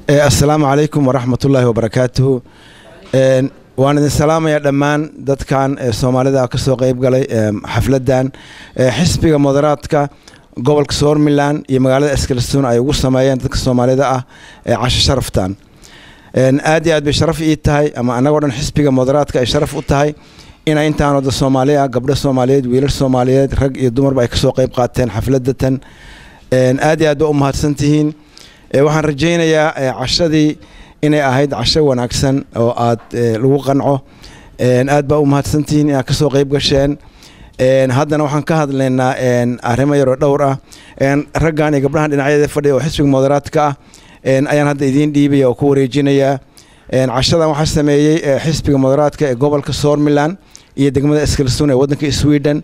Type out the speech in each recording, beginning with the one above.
السلام عليكم ورحمة الله وبركاته. وأنا السلام يا دمان دت كان الصومالي ذا كسو قيب قلي حفلة دان حسب مدراتك قبل كسور ميلان يمقالة إسكالستون أيوة سمايان دت الصومالي ذا عش شرفتان. آدي بشرف إيتهاي أما أنا ورن حسب مدراتك شرف إيتهاي إن أنت أنا الصومالية قبل الصومالية ويل الصومالية رج يدمر بأكسو قيب قاتين حفلة دتن. آدي أمهات سنتين. waxaan rajaynayaa cashadii inay ahayd casho wanaagsan oo aad lagu qanco aad baa u mahadsantihiin inaad ka soo qayb gasheen haddana waxaan ka hadlaynaa arrimo yar oo dhowr ah raggan iyo gabdhahan dhinacyada fadhiya oo xisbiga moderaadka ah ayaan hadda idiin dhiibaya oo ku wareejinayaa cashadan waxaa sameeyey xisbiga moderaadka ee gobolka Sörmland iyo degmada Eskilstuna ee waddanka Sweden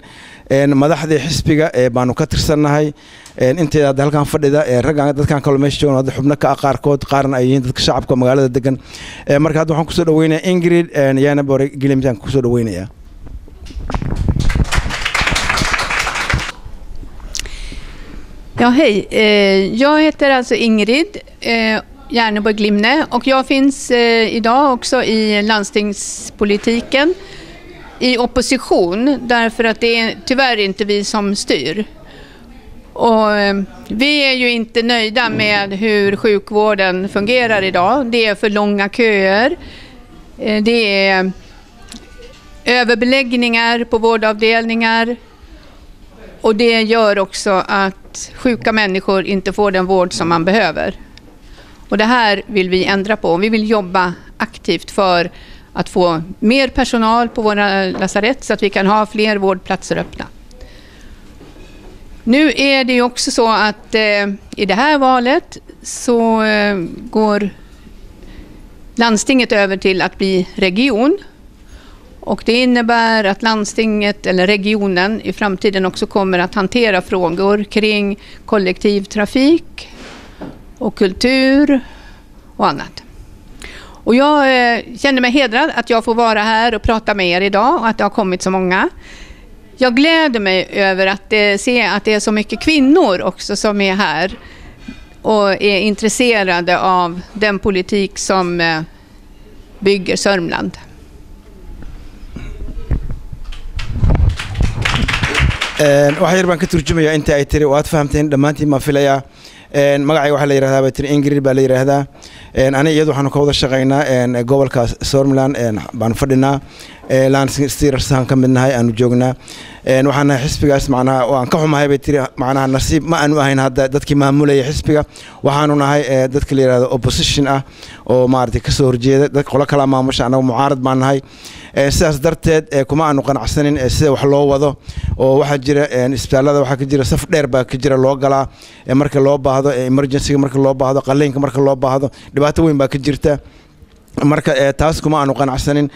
madaxdii xisbiga baanu ka tirsannahay inteeda halkan fadhida raggan dadkan kale meesha joogan wada xubno ka qaarkood qaarna ay yihiin dadka shacabka magaalada degan marka hadda waxaan ku soo dhaweynayaa Ingrid Jana Bore Gilimtan ku soo dhaweynayaa Ja, hej. Jag heter alltså Ingrid Järneborg Glimne och jag finns idag också i landstingspolitiken i opposition därför att det är tyvärr inte vi som styr. Och vi är ju inte nöjda med hur sjukvården fungerar idag. Det är för långa köer. Det är överbeläggningar på vårdavdelningar. Och det gör också att sjuka människor inte får den vård som man behöver. Och det här vill vi ändra på. Vi vill jobba aktivt för att få mer personal på våra lasarett så att vi kan ha fler vårdplatser öppna. Nu är det ju också så att i det här valet så går landstinget över till att bli region. Och det innebär att landstinget eller regionen i framtiden också kommer att hantera frågor kring kollektivtrafik och kultur och annat. Och jag känner mig hedrad att jag får vara här och prata med er idag och att det har kommit så många. Jag gläder mig över att se att det är så mycket kvinnor också som är här och är intresserade av den politik som bygger Sörmland. waxyar baan ka turjumaya inta ay tiri waad fahamteen dhamaantiin ma filaya magacayga waxa la yiraahdaa Betri Ingrid baa la yiraahdaa ana iyadu waxaan ka wada shaqeynaa gobolka Sörmland baan fadhinaa Landstingstyrelsen ka midnahay aanu joognaa waxaan xisbigaas macnaha oo aan ka xumahay Betri macnaha nasiib ma aanu ahayn hadda dadkii maamulaya xisbiga waxaanu nahay dadka la yiraahdo opposition ah oo maartay ka soo horjeeda dad qolo kala maamusha anagu mucaarad baan nahay sidaas darteed kuma aanu qanacsanin sida wax loo wado oo waxa jira isbitaalada waxa ka jira saf dheer baa ka jira loo galaa marka loo baahdo emergency marka loo baahdo qalliinka marka loo baahdo dhibaato weyn baa ka jirta marka taas kuma aanu qanacsanin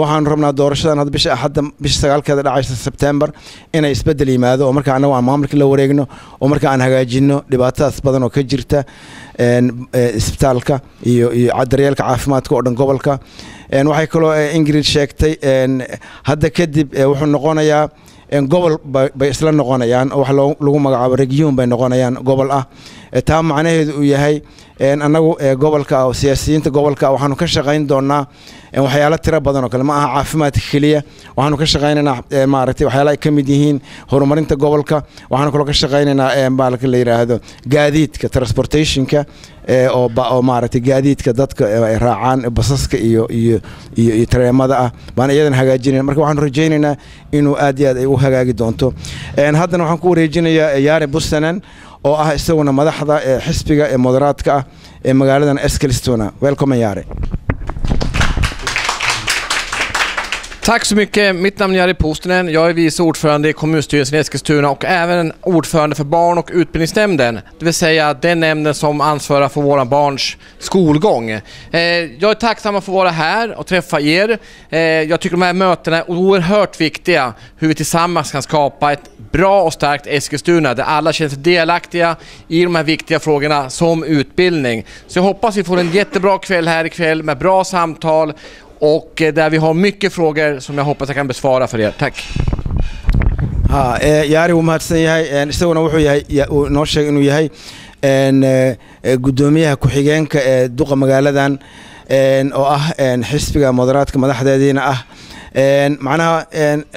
waxaan rabnaa doorashadan hadda bisha axadda bisha 9keeda dhacaysa September inay isbedel yimaado oo marka anagu aan maamulka la wareegno oo marka aan hagaajino dhibaatadaas badan oo ka jirta isbitaalka iyo daryeelka caafimaadka oo dhan gobolka waxay kaloo Ingrid sheegtay hadda kadib wuxuu noqonayaa gobol bay isla noqonayaan oo wax lagu magacaabo region bay noqonayaan gobol ah taa macnaheedu uu yahay anagu gobolka oo siyaasiyiinta gobolka waxaanu ka shaqeyn doonaa waxyaalo tiro badan oo kale ma aha caafimaadka kaliya waxaanu ka shaqeynaynaa maaragtay waxyaalo ay ka mid yihiin horumarinta gobolka waxaanu kaloo ka shaqeynaynaa baalka la yiraahdo gaadiidka transportationka oo maaragtay gaadiidka dadka ay raacaan basaska iyo tareemada ah baan iyadan hagaajinayna marka waxaanu rajaynaynaa inuu aad iyo aad ay u hagaagi doonto haddana waxaan ku wareejinayaa Jare Bussanen oo ah isaguna madaxda xisbiga moderaadka ah ee magaaladan Eskilstuna welcome Jare. Tack så mycket. Mitt namn är Jari Postinen. Jag är vice ordförande i kommunstyrelsen i Eskilstuna och även ordförande för barn- och utbildningsnämnden. Det vill säga den nämnden som ansvarar för våra barns skolgång. Jag är tacksam att få vara här och träffa er. Jag tycker de här mötena är oerhört viktiga. Hur vi tillsammans kan skapa ett bra och starkt Eskilstuna där alla känner sig delaktiga i de här viktiga frågorna som utbildning. Så jag hoppas vi får en jättebra kväll här ikväll med bra samtal och där vi har mycket frågor som jag hoppas jag kan besvara för er. Tack. Jari wuu mahadsan yahay isaguna wuxuu yahay noo sheegay inuu yahay gudoomiyaha ku-xigeenka ee duqa magaaladan oo ah xisbiga moderaadka madaxdeediina ah macnaha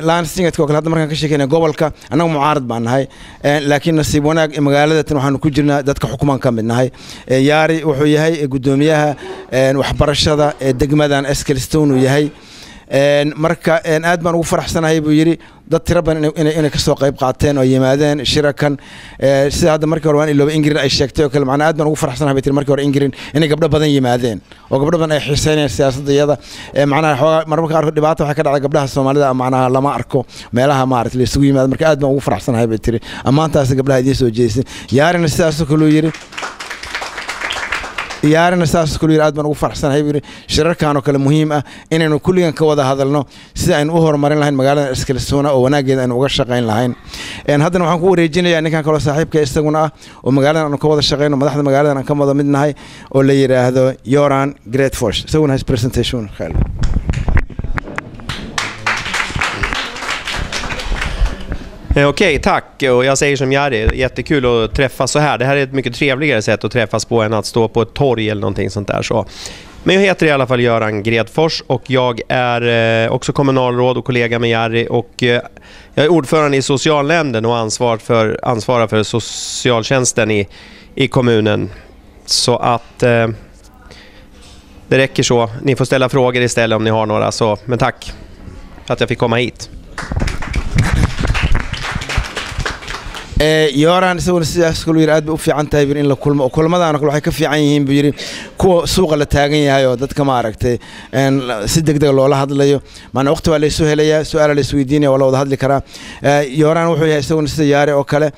landstingadka oo kale hadda markaan ka sheekeynay gobolka annaga mucaarad baan nahay laakiin nasiib wanaag magaaladatan waxaanu ku jirnaa dadka xukumaan ka mid nahay yaari wuxuu yahay gudoomiyaha waxbarashada ee degmadan Eskilstone uu yahay marka aad baan ugu faraxsanahay buu yiri dad tiro badan inay ka soo qayb qaateen oo yimaadeen shirakan sida hadda markii hore waan ilooba Ingrid ay sheegtay oo kale macna aad baan ugu faraxsanahay bay tiri markii hore Ingrid inay gabdho badan yimaadeen oo gabdho badan ay xiiseynayaan siyaasadda macnaha mararka qaar dhibaato waxa ka dhacda gabdhaha Soomaalida macnaha lama arko meelaha maaragtay la isugu yimaado marka aad baan ugu faraxsanahay bay tiri amaantaas gabdhaha idin soo jeesay yaarina sidaas oo kale yiri yaarina saas kulli aad baan ugu faraxsanahay shirarkan oo kale muhiim ah inaynu kulligan ka wada hadalno sida aynu u horumarin lahayn magaalada Eskilstone oo wanaageeda aynu uga shaqeyn lahayn haddana waxaan ku wareejinayaa ninkan kale saaxiibka isaguna ah oo magaalada aanu ka wada shaqeyno madaxda magaalada aan ka wada midnahay oo la yiraahdo Göran Gretfors isaguna his presentation khal Okej, tack. Och jag säger som Jari, jättekul att träffas så här. Det här är ett mycket trevligare sätt att träffas på än att stå på ett torg eller någonting sånt där. Så. Men jag heter i alla fall Göran Gretfors och jag är också kommunalråd och kollega med Jari. Och jag är ordförande i socialnämnden och ansvarar för socialtjänsten i kommunen. Så att det räcker så. Ni får ställa frågor istället om ni har några. Så, men tack för att jag fick komma hit. Göran isaguna sidaas kullu aad u fiican tahay in la kulmo kulmadana waxay ka fiican yihiin buu yiri kuwa suuqa la taagan yahay oo dadka ma aragtay si degdeg loola hadlayo maana waqti waa la soo helaya su'aal la isweydiinaya wala wada hadli kara Göran wuxuu yahay isaguna sida Yaari oo kale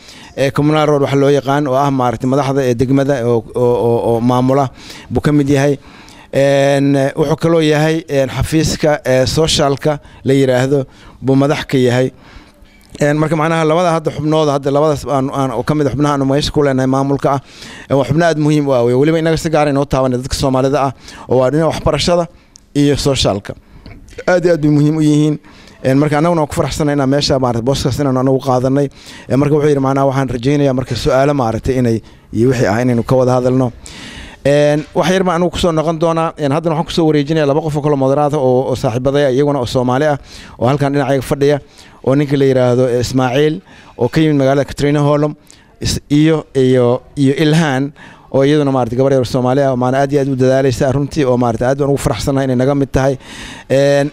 communal road waxa loo yaqaan oo ah ma aragtay madaxda ee degmada oo maamula buu ka mid yahay wuxuu kaloo yahay xafiiska socialka la yiraahdo buu madax ka yahay marka macnaha labada hadda xubnooda hadda labadaas aan oo kamid xubnaha aan meesha ku leenahay maamulka ah waa xubno aad muhiim u ah waliba inaga si gaar ah inoo taaban dadka Soomaalida ah oo waa dhinaca waxbarashada iyo socialka aad muhiim u yihiin marka anaguna ku faraxsanaynaa meesha maartay booskaas inaan anagu qaadanay marka wuxuu yiri macnaha waxaan rajaynayaa marka su'aalo maartay inay iyo wixii ah inaynu ka wada hadalno wax yar baan anigu ku soo noqon doonaa haddana waxaan ku soo wareejinayaa laba qof oo kale moderaada oo saaxiibadaya iyaguna oo Soomaali ah oo halkan dhinaca fadhiya oo ninka la yiraahdo Ismaaciil oo ka yimid magaalada Katrina Holm iyo Ilhaan oo iyaduna maartay gabar yar Soomaali ah maana aad iyo aad u dadaalaysa runtii oo maartay aad ugu faraxsanahay inay naga mid tahay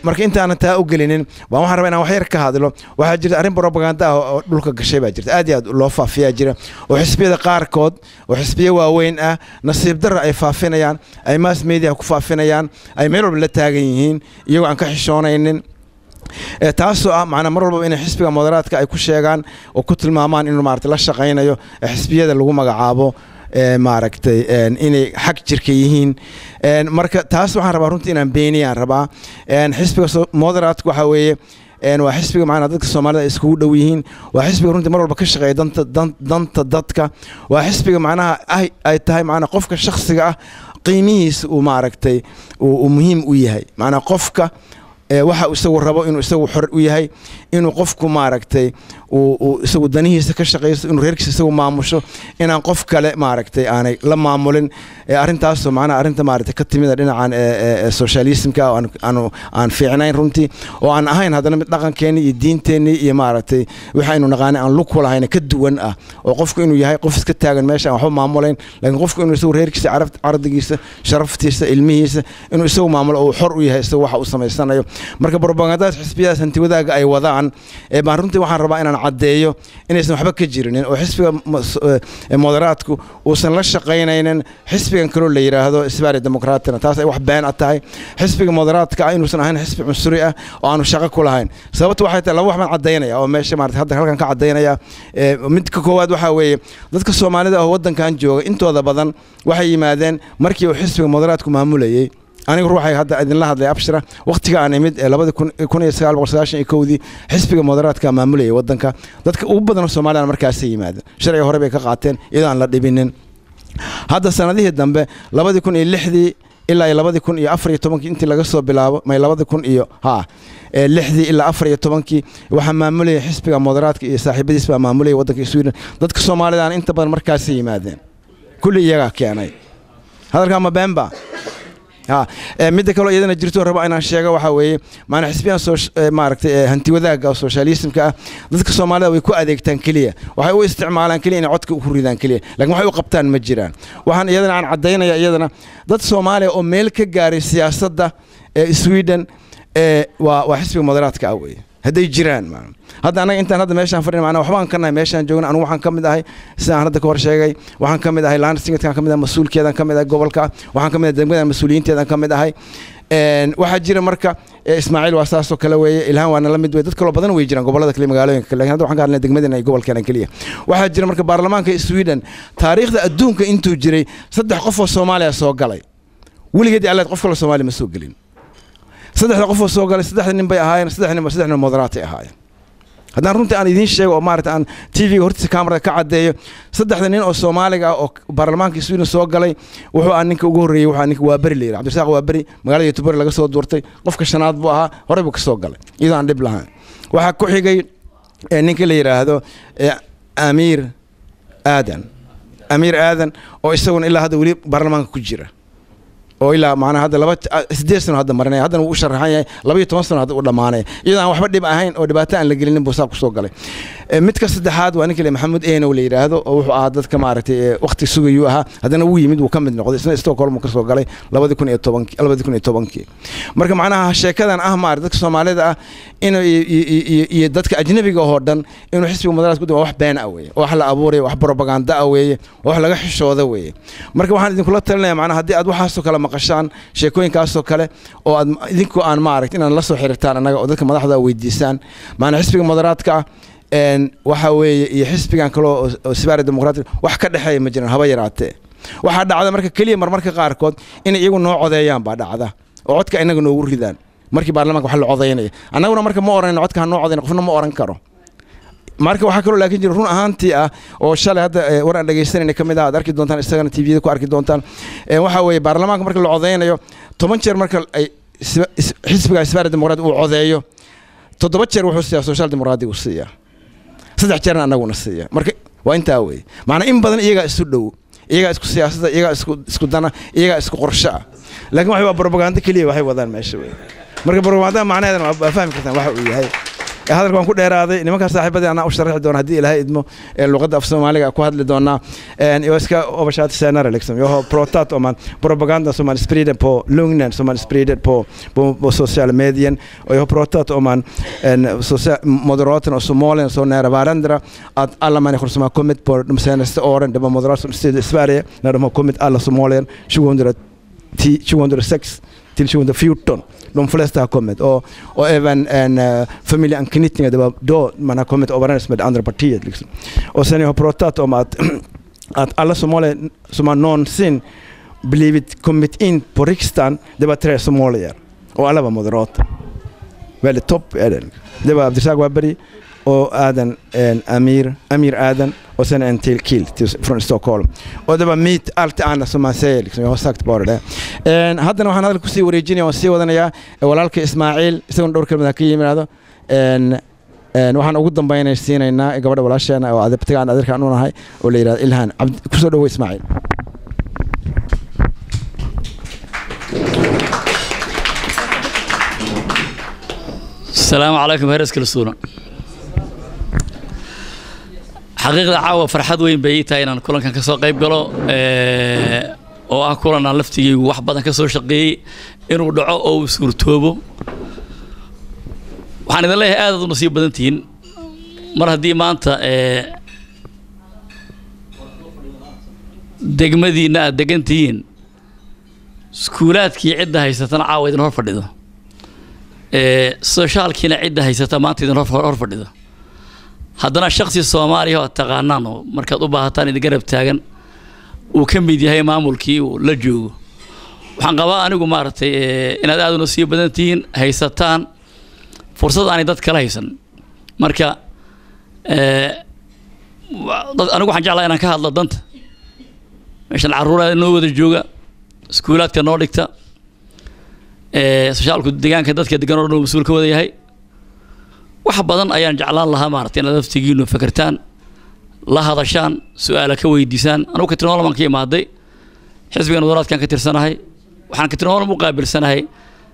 marka inta aan taa u gelinin waxaan rabaa inaan wax yar ka hadlo waxa jirta arrin propaganda ah oo dhulka gashay baa jirta aad iyo aad loo faafiyaa jira oo xisbiyada qaarkood oo xisbiyo waaweyn ah nasiib darro ay faafinayaan ay mass media ku faafinayaan ay meel walba la taagan yihiin iyagoo aan ka xishoonaynin taasoo ah macna mar walba in xisbiga moderaadka ay ku sheegaan oo ku tilmaamaan inuu maartay la shaqeynayo xisbiyada lagu magacaabo maaragtay inay xaq jirka yihiin marka taas waxaan rabaa runtii inaan beeniyaan rabaa xisbiga moderaadka waxa weeye waa xisbiga macna dadka Soomaalida isku dhow yihiin waa xisbiga runtii mar walba ka shaqeeya danta dadka waa xisbiga macnaha ay tahay macna qofka shakhsiga ah qiimihiisa uu maaragtay uu muhiim u yahay macna qofka waxa uu isagu rabo inuu isagu xor u yahay inuu qofku maaragtay uu isagu danihiisa ka shaqeeyo inuu reerkiisa isagu maamusho inaan qof kale maaragtay aanay la maamulin arintaas oo macna arinta maaragtay ka timid dhinacan socialismka aan fiicnayn runtii oo aan ahayn hadana mid dhaqankeena iyo diinteena iyo maaragtay waxaynu naqaanay aan lug walahayn ka duwan ah oo qofku inuu yahay qof iska taagan meesha waxba maamulayn laakiin qofku inuu isagu reerkiisa ardigiisa sharaftiisa ilmihiisa inuu isagu maamulo oo xor u yahay isagu waxa uu sameysanayo marka propagandadaas xisbiyadaas hanti wadaaga ay wadaan baan runtii waxaan rabaa inaan cadeeyo inaysan waxba ka jirin oo xisbiga moderaadku uusan la shaqeynaynin xisbigan kale la yiraahdo Isbaari Demokraatina taas ay wax been ah tahay xisbiga moderaadka inuusan ahayn xisbi cunsuri ah oo aanu shaqo ku lahayn sababtu waxay tahay laba wax baan cadeynaya oo meesha maartay hadda halkan ka cadeynaya mid ka koowaad waxa weeye dadka Soomaalida oo wadankan jooga intooda badan waxay yimaadeen markii uu xisbiga moderaadku maamulayay anigu ruuxay hadda idin la hadlay abshira waqtiga aan imid 1991 xisbiga moderaadka maamulayay wadanka dadka ugu badan Soomaaliya markaas yimaadeen sharci hore bay ka qaateen iyadoo aan la dhibinin hadda sanadihii dambe 2006 ilaa 2014 intii laga soo bilaabo may 2006 ilaa 14 waxa maamulayay xisbiga moderaadka iyo saaxiibadiis baa maamulayay wadanka Sweden dadka Soomaalida inta badan markaas yimaadeen kulli iyagaa keenay hadalkaa ma beenba midda kaloo iyadana jirto rabo inaan sheego waxaa weeye maana xisbiyan maaragtay hanti wadaagga oo socialismka ah dadka Soomaalida way ku adeegtaan kaliya waxay u isticmaalaan kaliya inay codka ku ridaan kaliya laakiin waxay u qabtaan ma jiraan waxaan iyadana aan cadeynaya iyadana dad Soomaali oo meel ka gaaray siyaasadda Sweden waa xisbiga moderaadka ah weeye hadday jiraan hadda anaga intaan hadda meeshaan fadhina macna waxbaan ka nahay meeshaan joogna anigu waxaan kamid ahay sidaan hadda ka hor sheegay waxaan kamid ahay landstingeedkan kamid ahay mas'uulkeedan kamid ahay gobolka waxaan kamid ahay degmada mas'uuliyiinteedan kamid ahay waxa jira marka Ismaaciil waa saasoo kale weeye Ilhaan waana la mid weey dad kale badan way jiraan gobolada kale magaalooyinka kale laakiin hadda waxaan ka hadlaynaa degmadana ay gobolkeena kaliya waxa jira marka baarlamaanka Sweden taariikhda adduunka intuu jiray 3 qof oo Soomaaliya soo galay weligeed alla qof kale Soomaali ma soo galin 3 qof oo soo galay 3 nin bay ahaayeen 3 nin moderaat ay ahaayeen haddaan runtii aan idiin sheego oo maaragtay aan TV-ga hortiisa kamarada ka cadeeyo 3 nin oo Soomaaliga ah oo baarlamaanka Sweden soo galay wuxuu aan ninka ugu horeeyay waxa ninka waa bari leeyahay Cabdirasaaq waa bari magaalada Youtube laga soo doortay qofka shanaad buu ahaa hore buu ka soo galay iyadoo aan dib lahayn waxa ku xigay ninka la yiraahdo Amir Aadan oo isaguna ilaa hadda wali baarlamaanka ku jira oo ilaa macnaha hadda 8 sano hadda marinay haddana uu sharaxan yahay 12 sano hadda u dhamaanay iyadoo aan waxba dhib ahayn oo dhibaato aan la gelinin buu saaq ku soo galay midka saddexaad waa ninka Maxamuud Eenow la yiraahdo oo wuxuu ahaa dadka maaragtay waqti sugayuu ahaa haddana uu yimid uu ka mid noqday isna Stockholm ka soo galay 2010 marka macnaha sheekadan maaragtay dadka Soomaalida iyo dadka ajnabiga oo dhan inuu xisbiga moderaadku waa wax been ah weeye wax la abuuray wax propaganda ah weeye wax laga xishoodo weeye marka waxaan idinku la talinayaa macnaha haddii aad waxaas oo kale maqashaan sheekooyinkaas oo kale oo aad idinku aan maaragtay inaan la soo xiriirtaan anaga oo dadka madaxda weydiisaan maana xisbiga moderaadka waxa weeye iyo xisbigan kale oo Sibari Dimuqraadi wax ka dhaxeeya ma jiraan haba yaraatee waxa dhacda marka kaliya marmarka qaar kood in iyagu noo codeeyaan baa dhacda oo codka inaga noogu ridaan markii baarlamaanka wax la codeynay annaguna marka ma oran codka noo codeyn qofna ma oran karo marka waxa kale laakiin jiro run ahaantii oo shalay hadda waran dhageysanayna kamid ah arki doontaan isagana TV-da ku arki doontaan waxa weeye baarlamaanka marka la codeynayo 10 jeer marka ay xisbiga Sibari Dimuqraadi uu codeeyo 7 jeer wuxuu siyaa social dimuqraadi uu siyaa 3 jeerna anaguna siyaa marka waa intaa weey macna in badan iyaga isu dhow iyaga isku siyaasadda iyaga isku dana iyaga isku qorshe laakiin waxa waa propaganda kaliya waxay wadaan meesha weey marka propaganda macnaheedu waa fahmi kartaan waxa uu yahay هذا كان كل إرادة إنما كان صاحبتي أنا أشرح دون هذه إلها إدمو اللغة الصومالية أكواد لدونا يوسك أبشات السنة رلكسم يوه بروتات أمان بروباغندا سومان سبريدن بو لونن سومان سبريدن بو سوشيال ميديا ويوه بروتات أمان سوشيال مودراتن وسومالين سونير varandra att alla människor som har kommit på de senaste åren det var moderater i Sverige när de har kommit alla somalier 2006 till 2014 de flesta har kommit och även en familjeanknytning det var då man har kommit överens med andra partiet liksom. Och sen jag har pratat om att alla somalier som har någonsin kommit in på riksdagen det var 3 somalier och alla var moderater. Väldigt topp är det. Det var Abdirsaaq Waberi och Amir Aadan och sen en till kill från Stockholm. Och det var mitt allt annat som man säger liksom. Jag har sagt bara det. Haddana waxaan hadal ku sii wareejinaya oo sii wadanaya walaalka Ismaaciil isagoon dhowr kalmada ka yimaado waxaan ugu dambeynay siinaynaa gabadha walaasheena oo adabtigaan adeerkaan u nahay oo la yiraahdo Ilhaan ku soo dhaw Ismaaciil. السلام عليكم هرس كل صورة حقيقة عاوة فرحات وين بيتها أنا كلنا كان كسر قيب قالوا أو كلنا لفتي واحد بدنا كسر شقي إنه دعاء أو سور توبه وحنا ذا الله هذا نصيب بدنتين مرة دي ما أنت دق مدينة دقنتين سكولات كي عدة هي ستنعاود إنه فرده سوشيال كنا عدة هي ستمانتي إنه فرده هذانا الشخص الصومالي هو تقانانه مركز أباها تاني دقرب تاجن وكم بيدي هاي معمولكي ولجو وحنقبا أنا قمارتي إن هذا نصيب بدنتين هي ستان فرصة أنا ضد كلايسن مركا أنا قو حنجعل أنا كهذا ضدنت مش العرورة إنه ود الجوجا سكولات كنوركتا سوشيال كدجان كدت كدجان إنه مسؤول كودي هاي wax badan ayaan jeclaan lahaa maartay inaad aftigiino fikirtaan la hadashaan su'aala ka weydiisaan anigu ka tirnool man ka imaaday xisbiga mudaraadkan ka tirsanahay waxaan ka tirnool u qaabilsanahay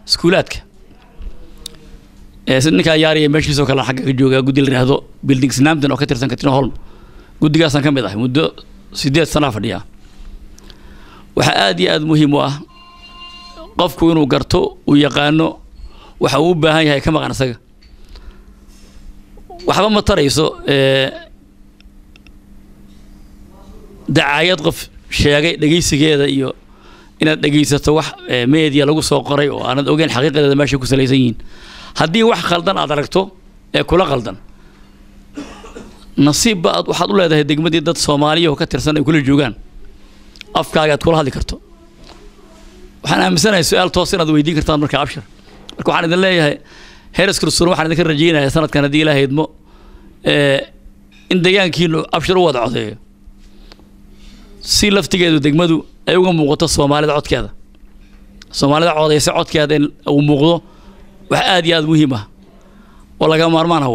iskuulaadka ninka yaariya meeshiisoo kale xagga ka jooga guddi la yiraahdo buildings Lambton oo ka tirsan ka tirnool guddigaasaan ka mid ahay muddo 8 sano fadhiya waxa aad iyo aad muhiim u ah qofku inuu garto uu yaqaano waxa uu u baahan yahay ka maqan isaga waxba ma tarayso dacaayad qof sheegay dhageysigeeda iyo inaad dhageysato wax media lagu soo qoray oo aanad ogeyn xaqiiqadeeda meesha ku salaysan yihiin haddii wax khaldan aad aragto ee kula khaldan nasiib baad waxaad u leedahay degmadii dad Soomaaliya oo ka tirsan ay kula joogaan afkaaga aad kula hadli karto waxaan aaminsanahay su'aal toos inaad weydiin kartaan marka abshir marka waxaan idin leeyahay heeras kursuur waxaan idin ka rajaynayaa sanadkan hadii Ilaahay idmo in deegaankiinu abshir u wada codeeyo si laftigeedu degmadu ay uga muuqato Soomaalida codkeeda Soomaalida codeysa codkeeda in uu muuqdo wax aad iyo aad muhiim ah oo laga maarmaan ah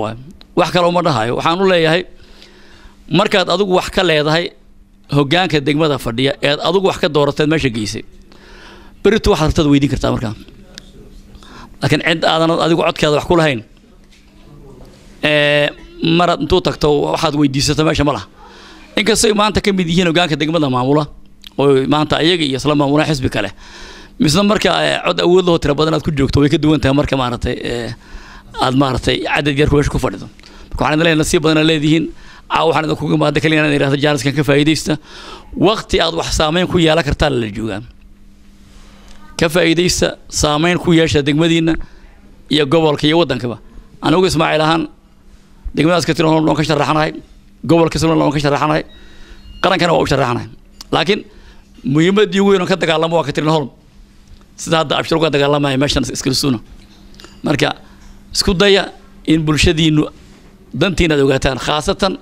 wax kale uma dhahayo waxaan u leeyahay markaad adigu wax ka leedahay hoggaanka degmada fadhiya ee adigu wax ka dooratay meesha geysay baritu waxaad rabtad weydiin kartaa markaa laakiin cid aadan adigu codkeeda wax ku lahayn marad intuu tagto waxaad weydiisato meesha ma laha inkastoo maanta ka mid yihiin hoggaanka degmada maamula oo maanta ayaga iyo isla maamula xisbi kale misna marka cod awood loo tira badan aad ku joogto way ka duwan tahay marka maartay aad maartay cadad yar ku fadhido waxaan leeyahay nasiib badan leedihiin waxaan idin kugu maada kaliya inaan iraahdo jaaniskan ka faa'iideysta waqti aad wax saameyn ku yeelan kartaa la joogaan ka faa'iideysta saameyn ku yeesha degmadiina iyo gobolka iyo wadankaba anigu Ismaaciil ahaan degmadaas ka tirnool oo ka sharaxanahay gobolka Soomaaliland oo ka sharaxanahay qarankana waa u sharaxanahay laakiin muhiimadii weyn oo ka dagaalamo waa ka tirnool sida hadda abshir uga dagaalamay meeshan iskilsuuna marka isku daya in bulshadiinu dantiina ogaataan khaasatan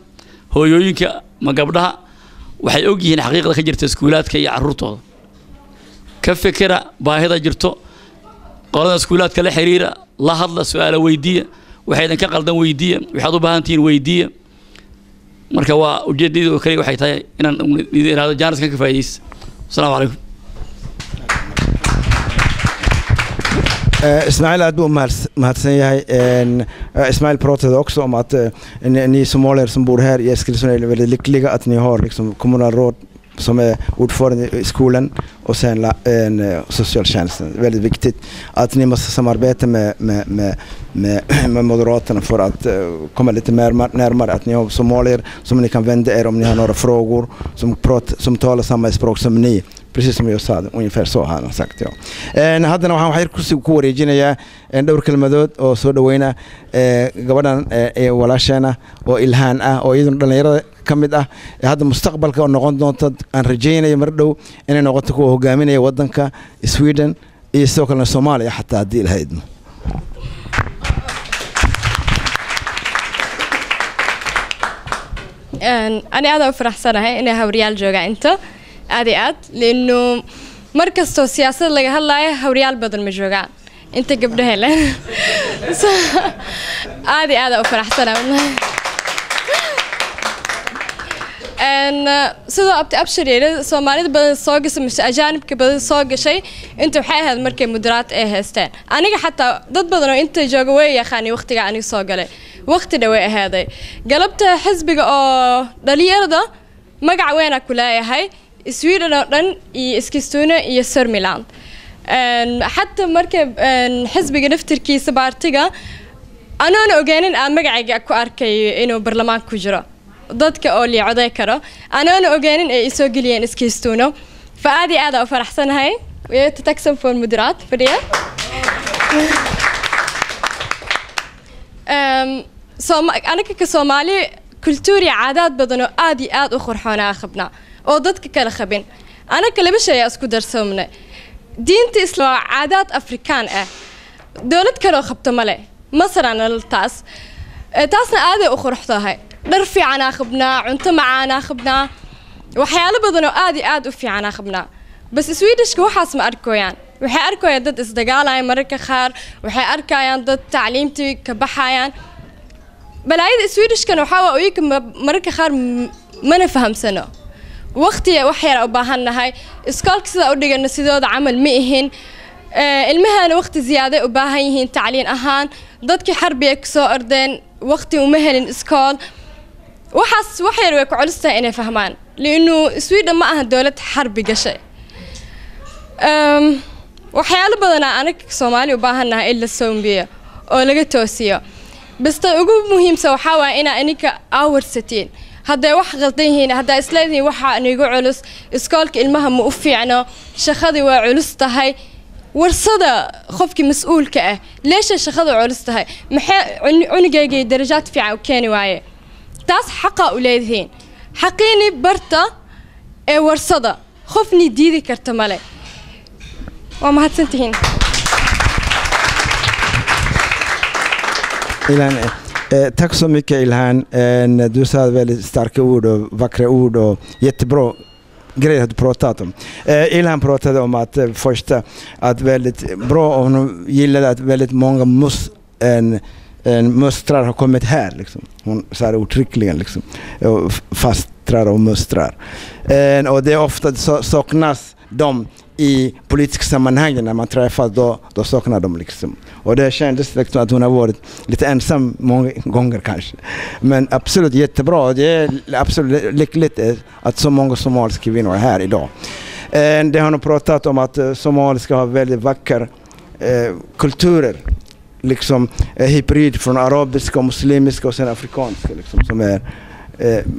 hooyooyinka ma gabdhaha waxay og yihiin xaqiiqada ka jirta iskuulaadka iyo carruurtooda ka fikira baahida jirto qolada iskuulaadka la xiriira la hadla su'aalo weydiiya waxay idin ka qaldan weydiiya waxaad u baahan tihiin weydiiya marka waa ujeedadii oo kale waxay tahay inaan idin iraado jaaniskan ka faa'iideysto assalaamu calaykum Ismaaciil aad buu mahadsan yahay Ismaaciil Protedox om att ni somalier som bor här i Eskilstuna är väldigt lyckliga att ni har liksom kommunalråd som är ordförande i skolan och sen en socialtjänsten. Väldigt viktigt att ni måste samarbeta med Moderaterna för att komma lite närmare. Att ni har somalier som ni kan vända er om ni har några frågor som talar samma språk som ni. Precis som jag sa, ungefär så har han sagt. Ja. Haddana waxaan ku wareejinayaa dhowr kelmadood oo soo dhaweena gabadhan ee walaasheena oo ilhaan ah oo iyaduna dhalinyarada ka mid ah hadda mustaqbalka oo noqon doonta aan rajaynayo mar dhow inay noqoto kuwa hogaaminaya wadanka Sweden iyo sidoo kale Soomaaliya xataa haddii la haydno أنا هذا أفرح صراحة إني هوريال جوجا أنت عادي لأنه مركز سياسة اللي هلا هوريال بدل مجوجا أنت قبل هلا عادي هذا أفرح صراحة أن سيدا أبشري سومالي بدل صاقس مش أجانب كبدل صاق شيء أنت بحي هذا مركز مديرات هستان أنا حتى ضد بدل أنت جوجوي يا خاني وقتك عني صاق لي وقت دواء هذا قلبت حزبك دليل ده مقع وينك كلها هاي سويدن إسكستونا سورميلاند حتى مركب حزبك نفتر كي سبارتيجا أنا أوجانين مقع كأركي إنه برلمان كجرا ضدك أولي عذاكرة أنا أوجانين إسوجليان إسكستونا فعادي هذا أفرح سنة هاي ويتتكسم في المديرات فريا أنا كسومالي كلتوري عادات بدنو آدي أخر حنا خبنا أو ضدك كلا خبين أنا كلا بشيء أسكو درسومنا دينتي إسلام عادات أفريكان دولت كلا خبت ملأ مثلا التاس تاسنا آدي أخر حتاها نرفي عنا خبنا عنت معنا خبنا وحياله بدنو آدي في عنا خبنا بس سويدش كوحاس ما أركويان waxay arkayaan dad isdagaalaya mararka qaar waxay arkayaan dad tacliimtii ka baxayaan balaayada Swedish-kan waxa waa mararka qaar mana fahamsano waqtiga wax yar u baahannahay iskoolka sida u dhigana sidooda camal ma ihin ilmahaana waqti ziyaado u baahan yihiin tacliin ahaan dadkii xarbiga ka soo ordeen waqti uma helin iskool waxaas wax yar way ku culustahay inay fahmaan liinu Sweden ma aha dawlad xarbi gashay waxyaalo badan anaga Soomaali u baahannahay in la soombiyo oo laga toosiyo basta ugu muhiimsan waxa waa in anika awarsatiin hadday wax qaldan yihiin hadday isleeyihiin waxa anigu culus iskoolka ilmaha ma u fiicno shaqadii waa culus tahay warsada qofkii mas'uulka ah leesha shaqada culus tahay maxay cunugayga darajaad fiican u keeni waaye taas xaqa u leeyihiin xaqiini barta ee warsada qofni diidi karta male waa mahadsantihiin Ilhan, tack så mycket Ilhan. Du sa väldigt starka ord och vackra ord och jättebra grejer du pratat om. Ilhan pratade om att första att väldigt bra och hon gillade att väldigt många mustrar har kommit här liksom. Hon sa det uttryckligen liksom. Fastrar och mustrar. Och det är ofta saknas de i politiska sammanhang när man träffas då saknar de liksom. Och det kändes liksom att hon har varit lite ensam många gånger kanske. Men absolut jättebra. Det är absolut lyckligt att så många somaliska kvinnor är här idag. Det har nog pratat om att somaliska har väldigt vackra kulturer. Liksom hybrid från arabiska och muslimiska och sen afrikanska liksom, som är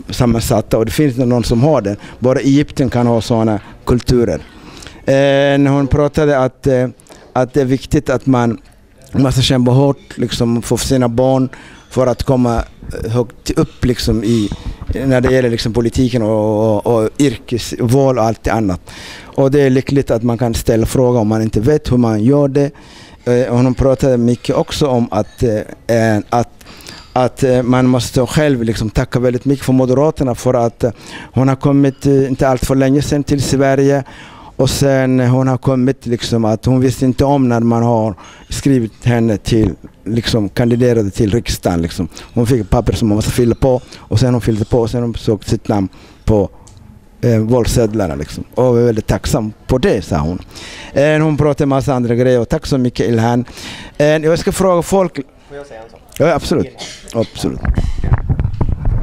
sammansatta. Och det finns någon som har det. Bara Egypten kan ha sådana kulturer. När hon pratade att det är viktigt att man måste kämpa hårt liksom, för sina barn för att komma högt upp liksom, när det gäller liksom, politiken och yrkesval och allt annat. Och det är lyckligt att man kan ställa frågor om man inte vet hur man gör det. Och hon pratade mycket också om att man måste själv liksom tacka väldigt mycket för Moderaterna för att hon har kommit inte allt för länge sedan till Sverige. Och sen hon har kommit liksom att hon visste inte om när man har skrivit henne till liksom kandiderade till riksdagen liksom. Hon fick ett papper som man måste fylla på och sen hon fyllde på och sen hon såg sitt namn på valsedlarna liksom. Och jag är väldigt tacksam på det, sa hon. Hon pratade en massa andra grejer och tack så mycket Ilhan. Jag ska fråga folk. Får jag säga en sak? Ja, absolut. Absolut.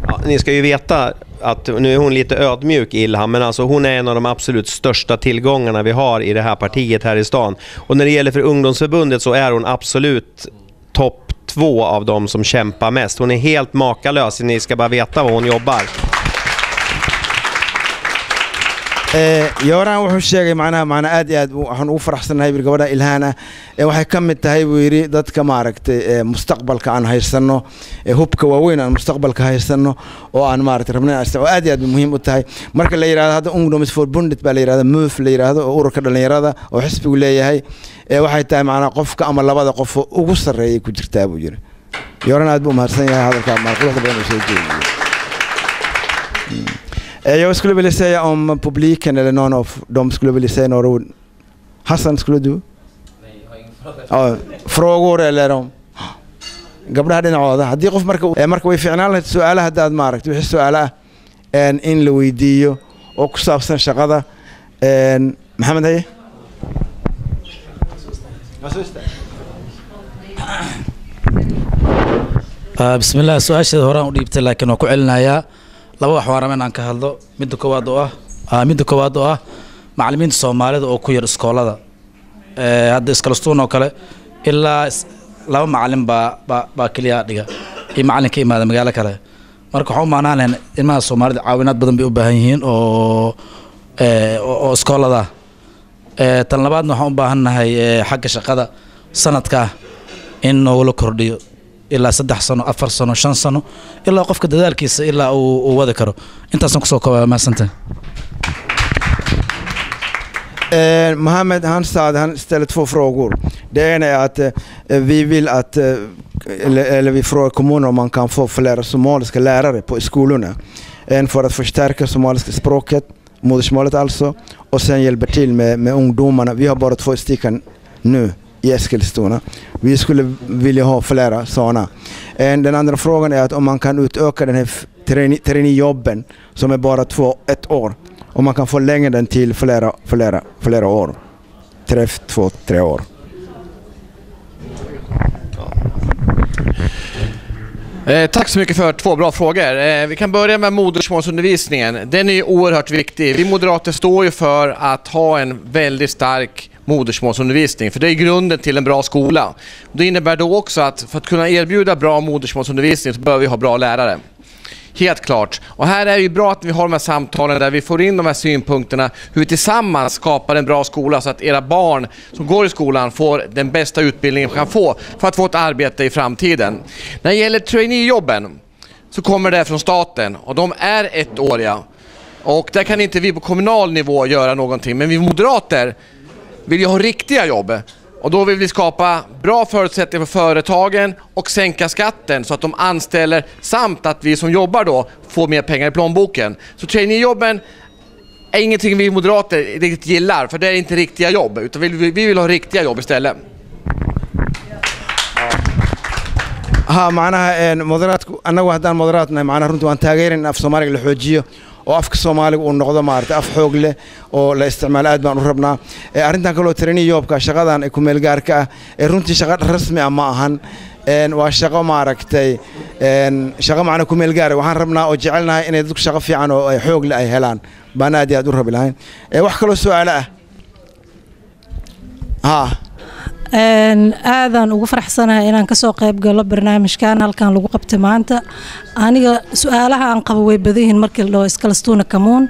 Ja, ni ska ju veta att nu är hon lite ödmjuk Ilhan, men alltså hon är en av de absolut största tillgångarna vi har i det här partiet här i stan. Och när det gäller för ungdomsförbundet så är hon absolut topp 2 av dem som kämpar mest. Hon är helt makalös, ni ska bara veta vad hon jobbar. يوران wuxuu sheegay macna aad iyo aad waxaan u faraxsanahay gabadha Ilhana waxay ka mid tahay weeri dadka maaragtay mustaqbalka aan haysano hubka waaweyn aan mustaqbalka haysano oo aan maaragtay rabnaa oo aad iyo aad muhiim u tahay marka la yiraahdo hadda ungdomsförbundet baa la yiraahdo MUF la yiraahdo oo ururka dhalinyarada oo xisbigu leeyahay waxay tahay macna qofka ama labada qof ugu sareeyay ku jirtaa buu yiri Yoran aad buu mahadsan yahay hadalka marqulka badan soo jeediyay Jag skulle vilja säga om publiken eller någon av dem skulle vilja säga några ord. Hassan, skulle du? Nej, jag har ingen fråga. Frågor eller om قبل هذه العوضة هدي قف مركب في عناله السؤال هذا مارك وش السؤال إن لويديو أقصى سن شغلة محمد هي بسم الله سؤال شيء هوران وديبت لكن وكعلنا يا laba wax waarmaan aan ka hadlo mid koowaad oo ah macallimiinta Soomaalida oo ku yar iskoolada hadda iskalastoon oo kale ilaa laba macallin baa kaliya dhiga ee macallinka imaada magaalo kale marka waxaan u maanaanayn ilmaha Soomaalida caawinaad badan bay u baahan yihiin oo iskoolada tan labaadna waxaan u baahanahay xagga shaqada sanadka in la kordhiyo ilaa 3 sano 4 sano 5 sano ilaa qofka dadaalkiisa ilaa uu wada karo intaasan ku soo koobaa maasanta Mohammed han ställer 2 frågor. Det ena är att vi vill att eller vi frågar kommunen om man kan få fler somaliska lärare på skolorna. En för att förstärka somaliska språket, modersmålet alltså, och sen hjälpa till med ungdomarna. Vi har bara 2 stycken nu i Eskilstuna. Vi skulle vilja ha flera sådana. Den andra frågan är att om man kan utöka den här traineejobben som är bara 1 år. Och man kan förlänga den till flera år. 2-3 år. Tack så mycket för 2 bra frågor. Vi kan börja med modersmålsundervisningen. Den är ju oerhört viktig. Vi moderater står ju för att ha en väldigt stark modersmålsundervisning, för det är grunden till en bra skola. Det innebär då också att för att kunna erbjuda bra modersmålsundervisning så behöver vi ha bra lärare. Helt klart. Och här är det ju bra att vi har de här samtalen där vi får in de här synpunkterna, hur vi tillsammans skapar en bra skola så att era barn som går i skolan får den bästa utbildningen de kan få för att få ett arbete i framtiden. När det gäller traineejobben så kommer det från staten och de är 1-åriga. Och där kan inte vi på kommunal nivå göra någonting, men vi moderater vill ju ha riktiga jobb. Och då vill vi skapa bra förutsättningar för företagen och sänka skatten så att de anställer, samt att vi som jobbar då får mer pengar i plånboken. Så traineejobben är ingenting vi moderater riktigt gillar, för det är inte riktiga jobb, utan vi vill ha riktiga jobb istället. معناها مودرات أنا وحدان مودراتنا معناها رنتو أن تاجرين أف سومالي الحوجية وأف سومالي والنقطة مارت أف حوجله ولا استعمالات بان ربنا أرنتان كلو تريني يوب كشغلان يكون ملقارك رنتي شغل رسمي أماهن وشغل ماركتي شغل معنا كم ملقاري وحن ربنا وجعلنا إن يدك شغل في عنه حوجله أي هلان بنادي أدور بالهين وحكلو سؤاله ها aadan ugu faraxsanahay inaan kasoo qayb galo barnaamijkan halkan lagu qabtay maanta. Aniga su'aalaha aan qabo way badan yihiin markii loo iskalastuuna kamuun,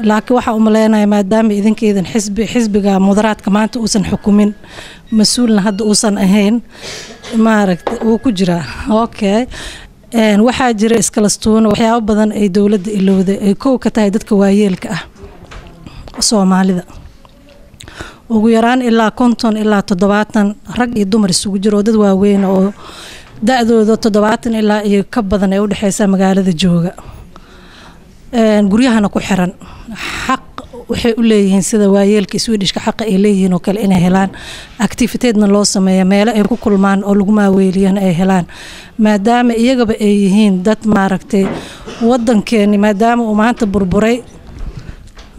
laakiin waxa u maleynayaa maadaama idinkeedan xisbiga mudaraadka maanta uusan xukumin, mas'uulna hadda uusan ahayn, maaragtay uu ku jira. Okay, waxaa jira iskalastuuna waxyaabo badan ay dawladda ilowday ay koow ka tahay dadka waayeelka ah Soomaalida. ugu yaraan ilaa 50 ilaa 70 rag iyo dumar isugu jiro dad waaweyn oo da'dooda 70 ilaa iyo ka badan ay u dhaxaysa magaalada jooga. Guryahana ku xiran xaq waxay u leeyihiin sida waayeelka Swedishka xaq ay leeyihiin oo kale inay helaan activity-na loo sameeyo meel ay ku kulmaan oo lagu maaweeliyaan ay helaan, maadaama iyagaba ay yihiin dad maaragtay wadankeeni maadaama uu maanta burburay,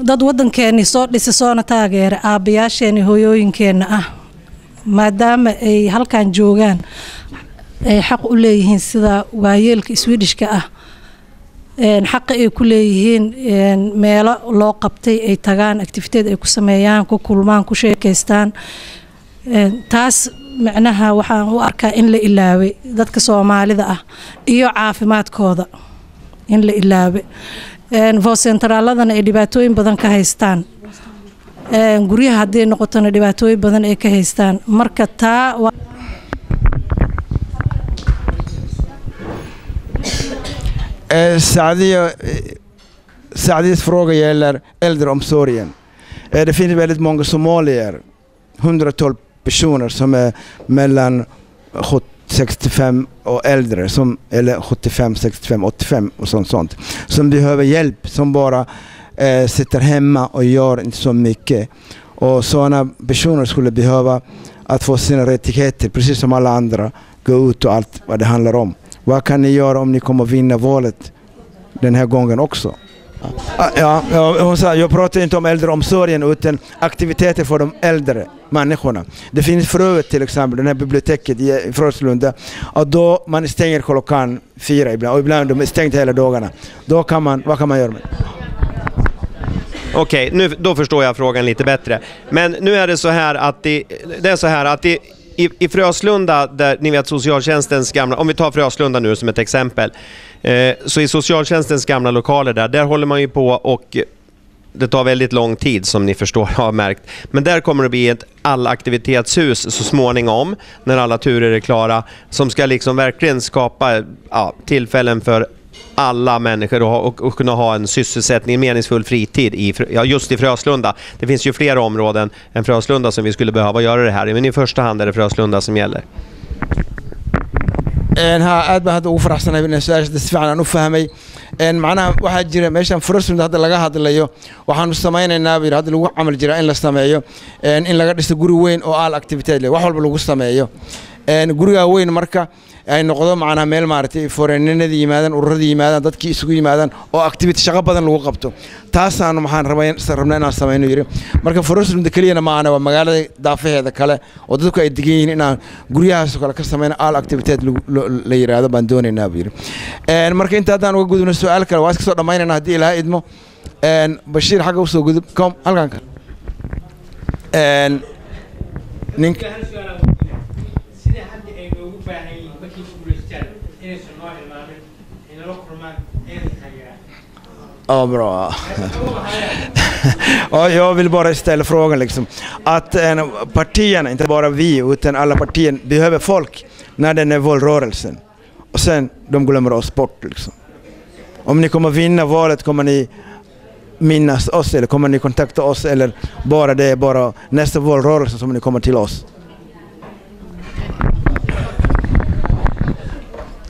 dad wadankeeni soo dhisay soona taageera aabayaasheeni hooyooyinkeena ah, maadaama ay halkan joogaan ay xaq u leeyihiin sida waayeelka Swedishka ah xaq ay ku leeyihiin meelo loo qabtay ay tagaan activity ay ku sameeyaan, ku kulmaan, ku sheekaystaan. taas macnaha waxaan u arkaa in la ilaaway dadka Soomaalida ah iyo caafimaadkooda in la ilaaway. Centraladana ay dhibaatooyin badan ka haystaan, guryaha haddii noqotona dhibaatooyin badan ay ka haystaan. Marka taa Saadias fråga gäller äldreomsorgen. Det finns väldigt många somalier, 112 personer som är mellan 65 och äldre, som, eller 75, 65, 85 och sånt som behöver hjälp, som bara sitter hemma och gör inte så mycket. Och sådana personer skulle behöva att få sina rättigheter precis som alla andra, gå ut och allt vad det handlar om. Vad kan ni göra om ni kommer att vinna valet den här gången också? Ja, hon sa, jag pratar inte om äldreomsorgen utan aktiviteter för de äldre människorna. Det finns för övrigt till exempel den här biblioteket i Fröslunda, och då man stänger klockan 4 ibland, och ibland de är stängt hela dagarna. Då kan man, vad kan man göra med? Okej, nu då förstår jag frågan lite bättre. Men nu är det så här att i Fröslunda, där ni vet socialtjänstens gamla, om vi tar Fröslunda nu som ett exempel, så i socialtjänstens gamla lokaler där håller man ju på, och det tar väldigt lång tid som ni förstår, har märkt. Men där kommer det bli ett allaktivitetshus så småningom när alla turer är klara, som ska liksom verkligen skapa tillfällen för alla människor och kunna ha en sysselsättning, en meningsfull fritid just i Fröslunda. Det finns ju flera områden än Fröslunda som vi skulle behöva göra det här, men i första hand är det Fröslunda som gäller. aad baa hadda ugu faraxsanahay in su'aasha si fiican aan u fahmay. Macnaha waxaa jira meeshan Fröslunda hadda laga hadlayo, waxaanu samaynaynaa hadda lagu camal jira in la sameeyo in laga dhiso guri weyn oo all activity leh, wax walba lagu sameeyo. guriga weyn marka ay noqdo macnaha meel maartay foreninada yimaadaan ururada yimaadaan dadkii isugu yimaadaan oo activity shaqo badan lagu qabto taasaan waxaan rabnaa inaan sameeyno yiri marka Forestland kaliyana ma ana waa magaalada daafaheeda kale oo dadku ay degan yihiin inaan guryahaas kale ka sameeyno all activity la yiraahdo baan doonaynaa yiri marka inta hadaan uga gudubno su'aal kale waa iska soo dhamaynayna hadii Ilaahay idmo Bashiir xaga u soo gudub kom halkan ka nink Ja, bra. Och jag vill bara ställa frågan liksom att partierna, inte bara vi utan alla partier behöver folk när den är valrörelsen och sen de glömmer oss bort liksom. Om ni kommer vinna valet kommer ni minnas oss eller kommer ni kontakta oss eller bara det är bara nästa valrörelse som ni kommer till oss.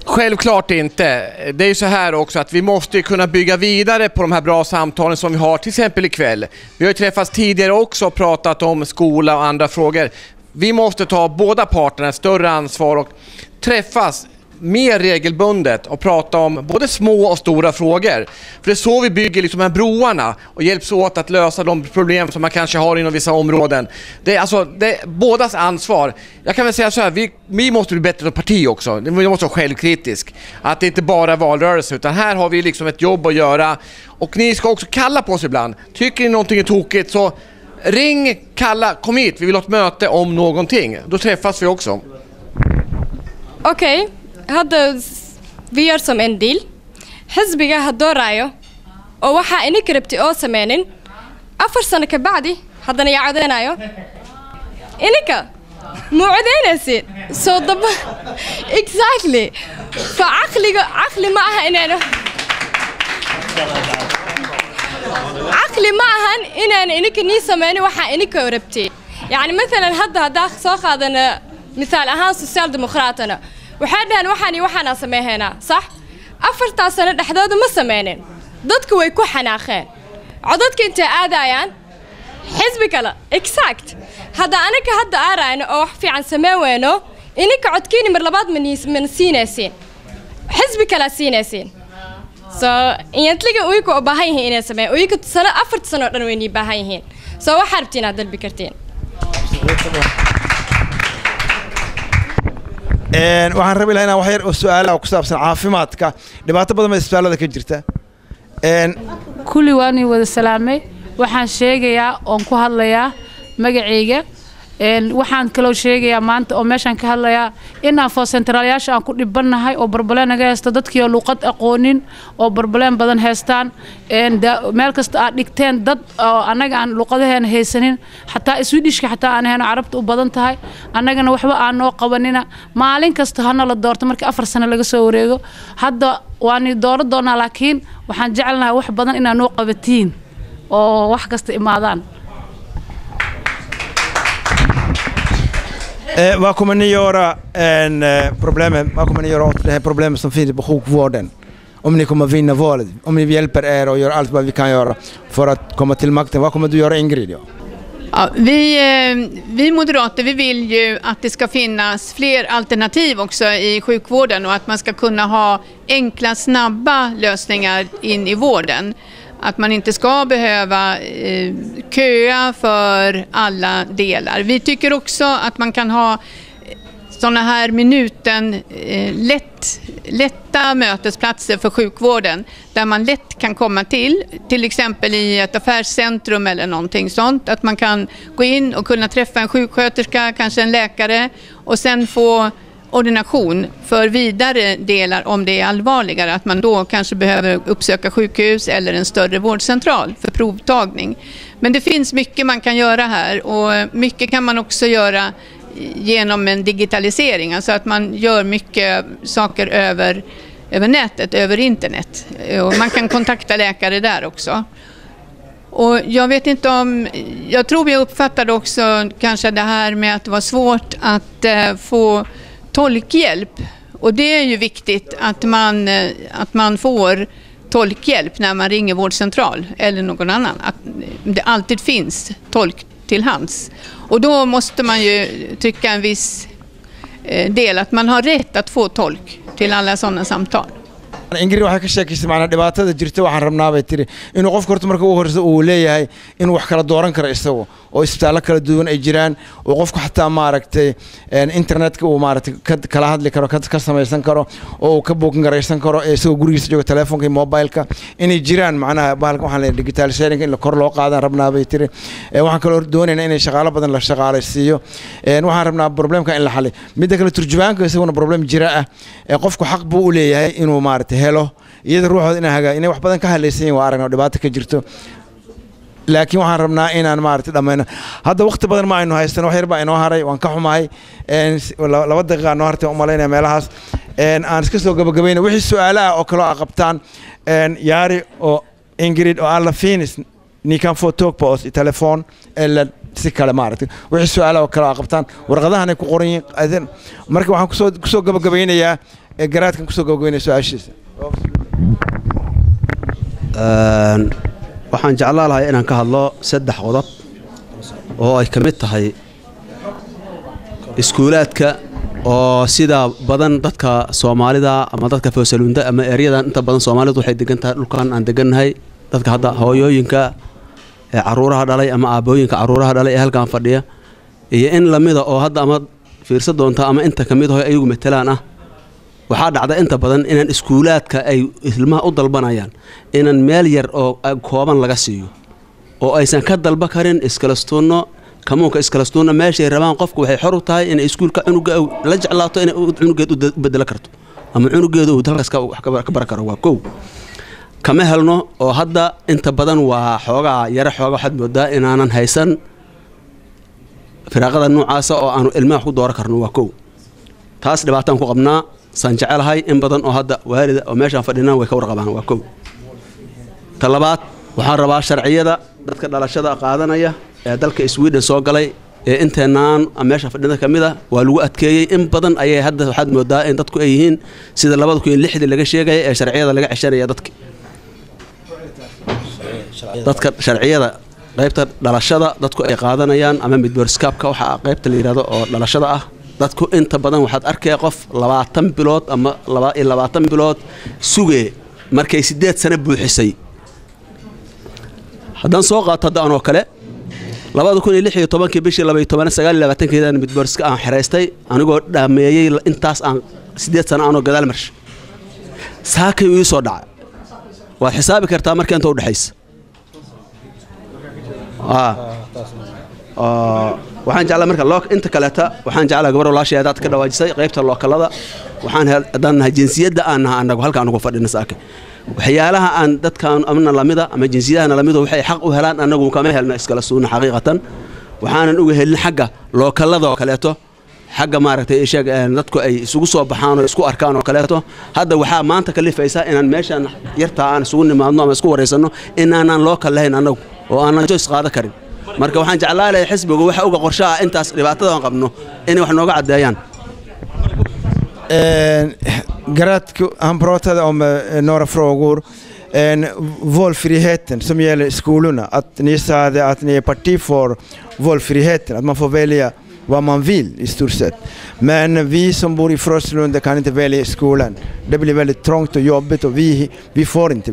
Självklart inte. Det är ju så här också att vi måste kunna bygga vidare på de här bra samtalen som vi har till exempel ikväll. Vi har ju träffats tidigare också och pratat om skola och andra frågor. Vi måste ta båda parterna ett större ansvar och träffas mer regelbundet och prata om både små och stora frågor. För det är så vi bygger liksom de här broarna och hjälps åt att lösa de problem som man kanske har inom vissa områden. Det är bådas ansvar. Jag kan väl säga så här, vi måste bli bättre som parti också. Vi måste vara självkritisk. Att det inte bara är valrörelse utan här har vi liksom ett jobb att göra. Och ni ska också kalla på oss ibland. Tycker ni någonting är tokigt så ring, kalla, kom hit. Vi vill ha ett möte om någonting. Då träffas vi också. Okej. هذا فير سم انديل حزبي هدورايو او waxa ini karabti oo sameenin 4 sano ka bacdi hadana ya cadeenayo inika muudaynaysid soo dab exactly fa aqli ma aha inaan aqli ma ahan inaan inika ni sameeyno waxa inika karabti yani مثلا hada soo qaadana misaal ahaan social demokraatana waxaan waxaan sameeynaa sax 4 sano dhaxdooda ma sameeyeen dadku way ku xanaaqeen codadka inta aadayaan xisbi kale exact hada anaga hada aarayno oo wax fiican sameeyno inka codkiina mar labaad man siinaysiin xisbi kale siinaysiin so intliga way ku baahan yihiin inay sameeyaan way ku 4 sano dhan way baahan yihiin so wax hartina dalbi karteen waxaan rabi lahaa inaan wax yar oo su'aalaha ku saabsan caafimaadka dhibaato badan ma isbitaalada ka jirta kulli waan wada salaamay waxaan sheegayaa oon ku hadlayaa magacayga waxaan kaloo sheegayaa maanta oo meeshan ka hadlayaa inaan foo centraalyaasha aan ku dhibanahay oo barbaleen naga haysto dadkii oo luqad aqoonin oo barbaleen badan haystaan meel kasta aad dhigteen dad oo anaga aan luqadaheena haysanin xataa Swedishka xataa aan ahayn carabta u badan tahay anagana waxba aan noo qabanina maalin kasta hana la doorto markii 4 sano laga soo wareego hadda waan dooro doonaa laakiin waxaan jecelnahay wax badan inaan noo qabatiin oo wax kasta imaadaan Vad kommer ni göra vad kommer ni göra åt det här problemet som finns på sjukvården om ni kommer vinna valet om ni hjälper er och gör allt vad vi kan göra för att komma till makten vad kommer du göra Ingrid Ja, vi moderater vi vill ju att det ska finnas fler alternativ också i sjukvården och att man ska kunna ha enkla snabba lösningar in i vården. Att man inte ska behöva köa för alla delar. Vi tycker också att man kan ha såna här lätta mötesplatser för sjukvården där man lätt kan komma till exempel i ett affärscentrum eller någonting sånt. Att man kan gå in och kunna träffa en sjuksköterska, kanske en läkare och sen få ordination för vidare delar om det är allvarligare, att man då kanske behöver uppsöka sjukhus eller en större vårdcentral för provtagning. Men det finns mycket man kan göra här och mycket kan man också göra genom en digitalisering, alltså att man gör mycket saker över nätet, över internet och man kan kontakta läkare där också. Och jag vet inte jag tror vi uppfattade också kanske det här med att det var svårt att få tolkhjälp och det är ju viktigt att man får tolkhjälp när man ringer vårdcentral eller någon annan, att det alltid finns tolk till hands och då måste man ju tycka del att man har rätt att få tolk till alla sådana samtal. ingrid waxay ka sheekaysay macna dhibaatada jirta waxaan rabnaa bay tiri inuu qofka horta marka uu horso uu leeyahay inuu wax kala dooran karo isagu oo isbitaalo kala duwan ay jiraan oo qofku xataa maaragtay internetka uu maaragtay kala hadli karo ka samaysan karo oo uu ka bookin garaysan karo isagoo gurigiisa jooga telefoonka iyo mobilka inay jiraan macnaha bahalka waxaan leeyahay digital sharing in la kor loo qaadan rabnaa bay tiri waxaan kaloo doonaynaa inay shaqaalo badan la shaqaalaysiiyo waxaan rabnaa problemka in la xalliyo midda kale turjubaanka isaguna problem jira ah qofku xaq buu u leeyahay inuu maaragtay helo iyada ruuxooda inay wax badan ka hadlaysan waa aragna dhibaato ka jirto laakiin waxaan rabnaa inaan maaragtay dhamayno hadda waqti badan ma aynu haysan wax yar baa inoo haray waan ka xumahay 2 daqiiqo noo hartay u malaynaya meelahaas aan iska soo gabagabayna wixii su'aalaha oo kale oo qabtaan Jari och Ingrid och alla finns ni kan få tag på oss i telefon eller si kale maaragtay wixii su'aalaha oo kale oo qabtaan warqadahan ay ku qoran yihiin marka waxaan ku soo gabagabeynayaa garaadkan ku soo gabagabeynaya su'aashiisa waxaan jeclaan lahaa inaan ka hadlo 3 qodob oo ay ka mid tahay iskuulaadka oo sida badan dadka Soomaalida ama dadka Foosalunda ama ereyadan inta badan Soomaalidu waxay degan tahay dhulkan aan deganahay dadka hadda hooyooyinka caruuraha dhalay ama aabooyinka caruuraha dhalay ee halkan fadhiya iyo in lamida oo hadda ama fiirsa doonta ama inta kamid ah ayagu metelaan ah waxaa dhacda inta badan inaan iskuulaadka ay ilmaha u dalbanayaan inaan meel yar oo kooban laga siiyo oo aysan ka dalba karin iskalastuuno kamuunka iskalastuuno meeshay rabaan qofku waxay xor u tahay in iskuulka cunuga la jeclaato in cunugeed u bedel karto ama cunugeedu uu dalkaas ka bar karo waa koow kama helno oo hadda inta badan waa xoogaa yara xoogaa waxaad moodaa inaanan haysan firaaqada noocaasa oo aanu ilmaha ku dooran karno waa koow taas dhibaataan ku qabnaa san jecelahay in badan oo hadda waalida oo meeshaan fadhinaan way ka warqabaan waa koow talabaad waxaan rabaa sharciyada dadka dhalashada qaadanaya ee dalka Sweden soo galay ee inteenaan meesha fadhida kamida waa lagu adkeeyay in badan ayay hadda waxaad moodaa in dadku ay yihiin sida 2006 laga sheegay ee sharciyada laga cishanaya dadka sharciyada qaybta dhalashada dadku ay qaadanayaan ama midborskapka waxa qaybta la yiraahdo oo dhalashada ah dadku inta badan waxaad arkay qof 20 bilood ama 22 bilood suge markay 8 sano buuxisay hadan soo qaato anoo kale 2016 bishii 12 midborska aan xiraystay anigoo dhameeyay intaas aan 8 sano anoo gadaal marsh saakay uu soo dhacay waa xisaabi kartaa marka inta u dhaxaysa waxaan jeclaa marka inta kaleeta waxaan jeclaa gabar walaashay aad ka dhawaajisay qaybta lookalada waxaan hadanahay jinsiyadda aan anagu halka anagu fadhina saakay waxyaalaha aan dadkan amna lamida ama jinsiyadaha lamida waxay xaq u helaan anagu kama helna iskala suuna xaqiiqatan waxaanan uga helin xagga lookalada oo kaleeto xagga maaragtay sheeg dadku ay isugu soo baxaan oo isku arkaan oo kaleeto hadda waxa maanta kalifaysa inaan meeshan yartaa aan isugu nimaadno ama isku wareysano inaanan lookal lahayn anagu oo aanan joys qaada karin marka waxaan jeclaan lahaa xisbiga waxa uga qorshaha intaas dhibaatada aan qabno in wax nooga cadeeyaan garaadku han pratade om några frågor valfriheten som gäller skolorna att ni sa att ni är parti för valfriheten att man får välja vad man vill i stort sett men vi som bor i Fröslunda kan inte välja skolan det blir väldigt trångt och jobbigt och vi får inte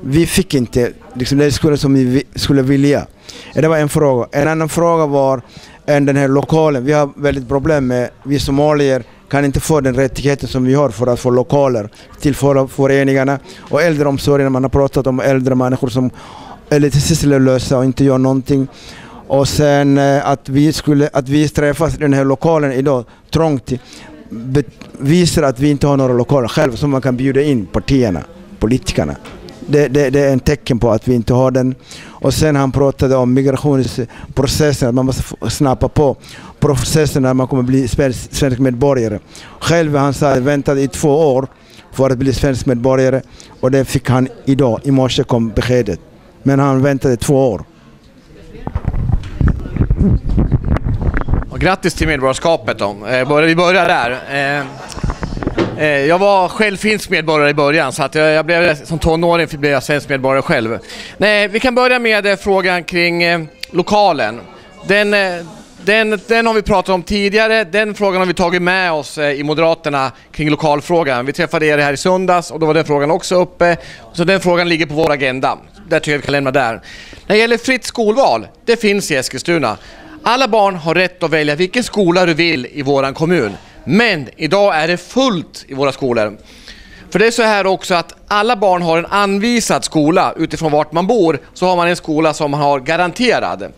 vi fick inte liksom den skolan som vi skulle vilja. Det var en fråga. En annan fråga var den här lokalen. Vi har väldigt problem med vi somalier kan inte få den rättigheten som vi har för att få lokaler till föreningarna och äldreomsorgen. Man har pratat om äldre människor som är lite sysslolösa och inte gör någonting. Och sen att vi träffas i den här lokalen idag trångt visar att vi inte har några lokaler själva som man kan bjuda in partierna, politikerna. Det är en tecken på att vi inte har den. Och sen han pratade om migrationsprocessen, att man måste snabba på processen när man kommer bli svensk medborgare. Själv han sa att väntade i 2 år för att bli svensk medborgare och det fick han idag, i morse kom beskedet. Men han väntade 2 år. Och grattis till medborgarskapet då. Vi börjar där. Jag var själv finsk medborgare i början så att jag blev som tonåring blev jag svensk medborgare själv. Nej, vi kan börja med frågan kring lokalen. Den har vi pratat om tidigare. Den frågan har vi tagit med oss i Moderaterna kring lokalfrågan. Vi träffade er här i söndags och då var den frågan också uppe. Så den frågan ligger på vår agenda. Där tycker jag vi kan lämna där. När det gäller fritt skolval, det finns i Eskilstuna. Alla barn har rätt att välja vilken skola du vill i våran kommun. Men idag är det fullt i våra skolor. För det är så här också att alla barn har en anvisad skola utifrån vart man bor, så har man en skola som man har garanterad.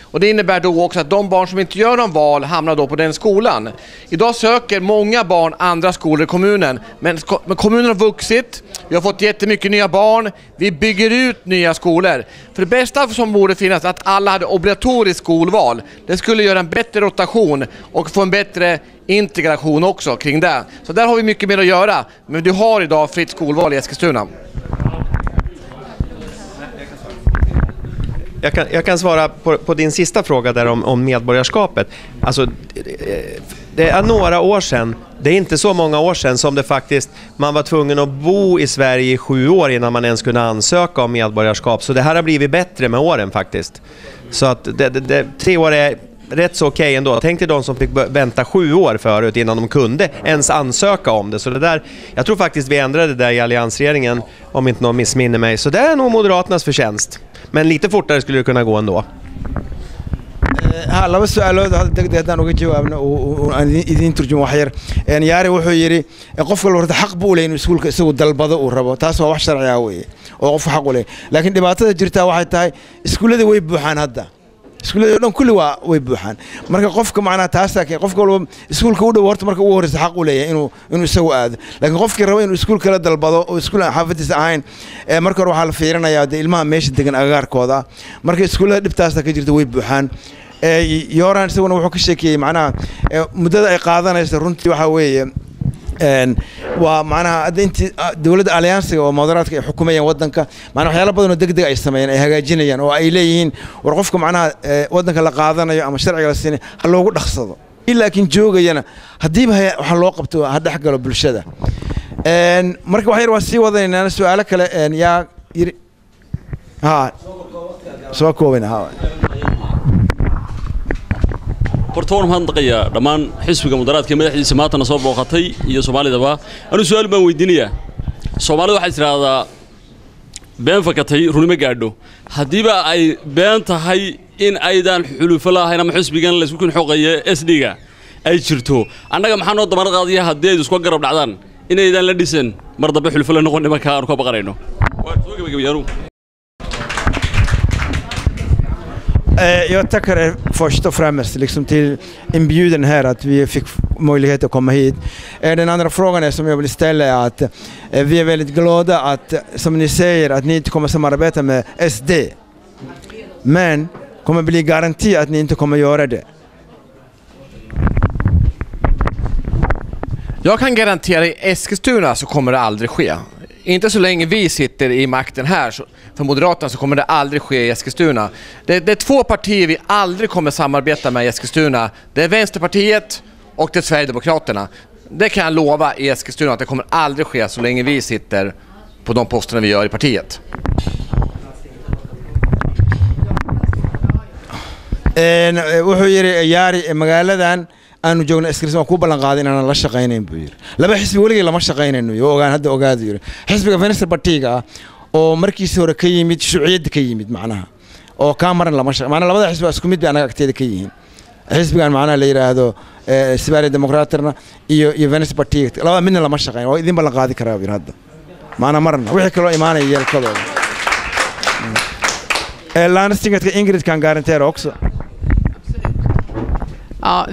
Och det innebär då också att de barn som inte gör någon val hamnar då på den skolan. Idag söker många barn andra skolor i kommunen, men kommunen har vuxit, vi har fått jättemycket nya barn, vi bygger ut nya skolor. För det bästa som borde finnas är att alla hade obligatoriskt skolval. Det skulle göra en bättre rotation och få en bättre integration också kring det. Så där har vi mycket mer att göra, men du har idag fritt skolval i Eskilstuna. Jag kan svara på din sista fråga där om medborgarskapet. Alltså, det är några år sedan, det är inte så många år sedan som det faktiskt, man var tvungen att bo i Sverige i 7 år innan man ens kunde ansöka om medborgarskap. Så det här har blivit bättre med åren faktiskt. Så att 3 år är rätt så okej ändå. Tänk dig de som fick vänta 7 år förut innan de kunde ens ansöka om det. Så det där, jag tror faktiskt vi ändrade det där i alliansregeringen, om inte någon missminner mig. Så det är nog Moderaternas förtjänst. Men lite fortare skulle det kunna gå ändå. laba su'aalood degdeg haddaan uga jawaabno oo aan idin turjumo wax yar yaari wuxuu yiri qof walba horta xaq buu leeyahay iskuulka isagu dalbado uu rabo taas waa wax sharci ah weeye oo qof xaq u leeyahay laakiin dhibaatada jirta waxay tahay iskuulada way buuxaan hadda iskuulada dhan kulli waa way buuxaan marka qofka macnaha taas ka qofka walba iskuulka u dhow horta marka uu horeysa xaq u leeyahay inuu isagu aado laakiin qofkii rabo inuu iskuulka la dalbado oo iskuul xaafadiisa ahayn marka hore waxaa la fiirinayaa ilmaha meesha degan agagaarkooda marka iskuulada dhibtaas ka jirta way buuxaan يوران سوون وحكي شيء معناه مدة قاعدنا runtii waxa weeye waa macnaha intii dawladda alliance oo moderaadka ay xukumayaan wadanka macnaha waxyaalo badan oo degdeg ay sameeyeen ay hagaajinayaan oo ay leeyihiin war qofka macnaha wadanka la qaadanayo ama sharciga la siinay ha loogu dhaxsado laakiin joogayana hadiiba waxa loo qabto ha dhaxgalo bulshada marka wax yar waa sii wadaynaa su'aalo kale yaa yiri soo koobina hortoon waxaan daqayaa dhammaan xisbiga mudaraadka madaxdiisa maantana soo booqatay iyo Soomaalidaba anu su'aal baan weydiinayaa Soomaalida waxay tiraahdaa been fakatay runimo gaadho hadiiba ay been tahay in aydan xulufo lahayn ama xisbigan la isku kun xoqaye SD-ga ay jirto annaga maxaa noo damar qaadiyaa hadii ay isku garab dhacdaan in aydan la dhisan mar dambe xulufo la noqon nimanka aan ka baqarayno waa soo gabagabayaan Jag tackar er först och främst liksom till inbjudan här att vi fick möjlighet att komma hit. Den andra frågan är som jag vill ställa är att vi är väldigt glada att som ni säger att ni inte kommer samarbeta med SD. Men kommer bli garanti att ni inte kommer göra det. Jag kan garantera i Eskilstuna så kommer det aldrig ske. Inte så länge vi sitter i makten här för Moderaterna så kommer det aldrig ske i Eskilstuna. Det är 2 partier vi aldrig kommer samarbeta med i Eskilstuna. Det är Vänsterpartiet och det är Sverigedemokraterna. Det kan jag lova i Eskilstuna att det kommer aldrig ske så länge vi sitter på de posterna vi gör i partiet. wuxuu yiri yaari magaaladan aanu joogno Eskilstuna ku balan qaadin inaan la shaqeynayn buu yiri laba xisbi waligeed lama shaqeynayno iyo ogaan hadda ogaado yiri xisbiga Venstre Partiga oo markiisa hore ka yimid shuuciyada ka yimid macnaha oo ka maran lama shaqeyn macnaha labada xisbi isku mid anaga agteeda ka yihiin xisbigan macnaha la yiraahdo Sverigedemokraterna iyo Venstre Partiga labada midna lama shaqeyn oo idin balan qaadi karaa yiri hadda maana marna wixii kale imaanay yeelkadooda landstinget Ingrid kan garantera också. Ja,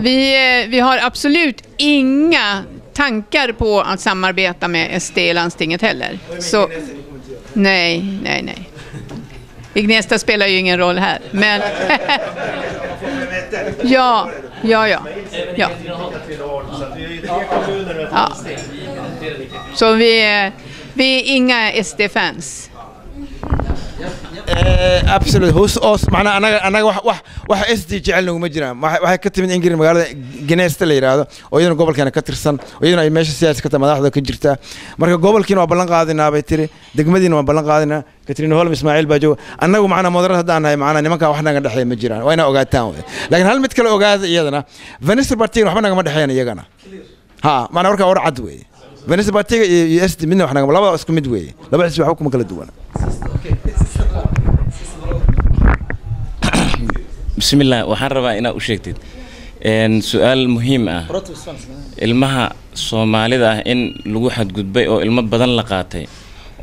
vi har absolut inga tankar på att samarbeta med SD-landstinget heller. Så nej. Ignesta spelar ju ingen roll här, men ja. Så vi är inga SD-fans. absolute hos oss macna anaga wax SD jecelna uma jiraan waxay ka timid Ingiriis magaalada Geneesta la yiraahdo oo iyadana gobolkeena ka tirsan oo iyadana ay meesha siyaasi ka madaxda ka jirta marka gobolkiina waa ballan qaadinaa bay tiri degmadiina waa ballan qaadinaa Katrina Holm Ismaaciil baajo anagu macna moderad hadaan nahay macna nimanka wax naga dhaxay ma jiraan waa ina ogaataan laakiin hal mid kale ogaada iyadana Venice Party waxba naga ma dhaxayna iyagana ha macna warka war cad weey Venice Party iyo SD midna wax naga labada isku mid weey laba xisbi wax kuma kala duwana بسم الله waxaan rabaa inaad u sheegtid su'aal muhiim ah ilmaha Soomaalida ah in lagu xadgudbay oo ilmo badan la qaatay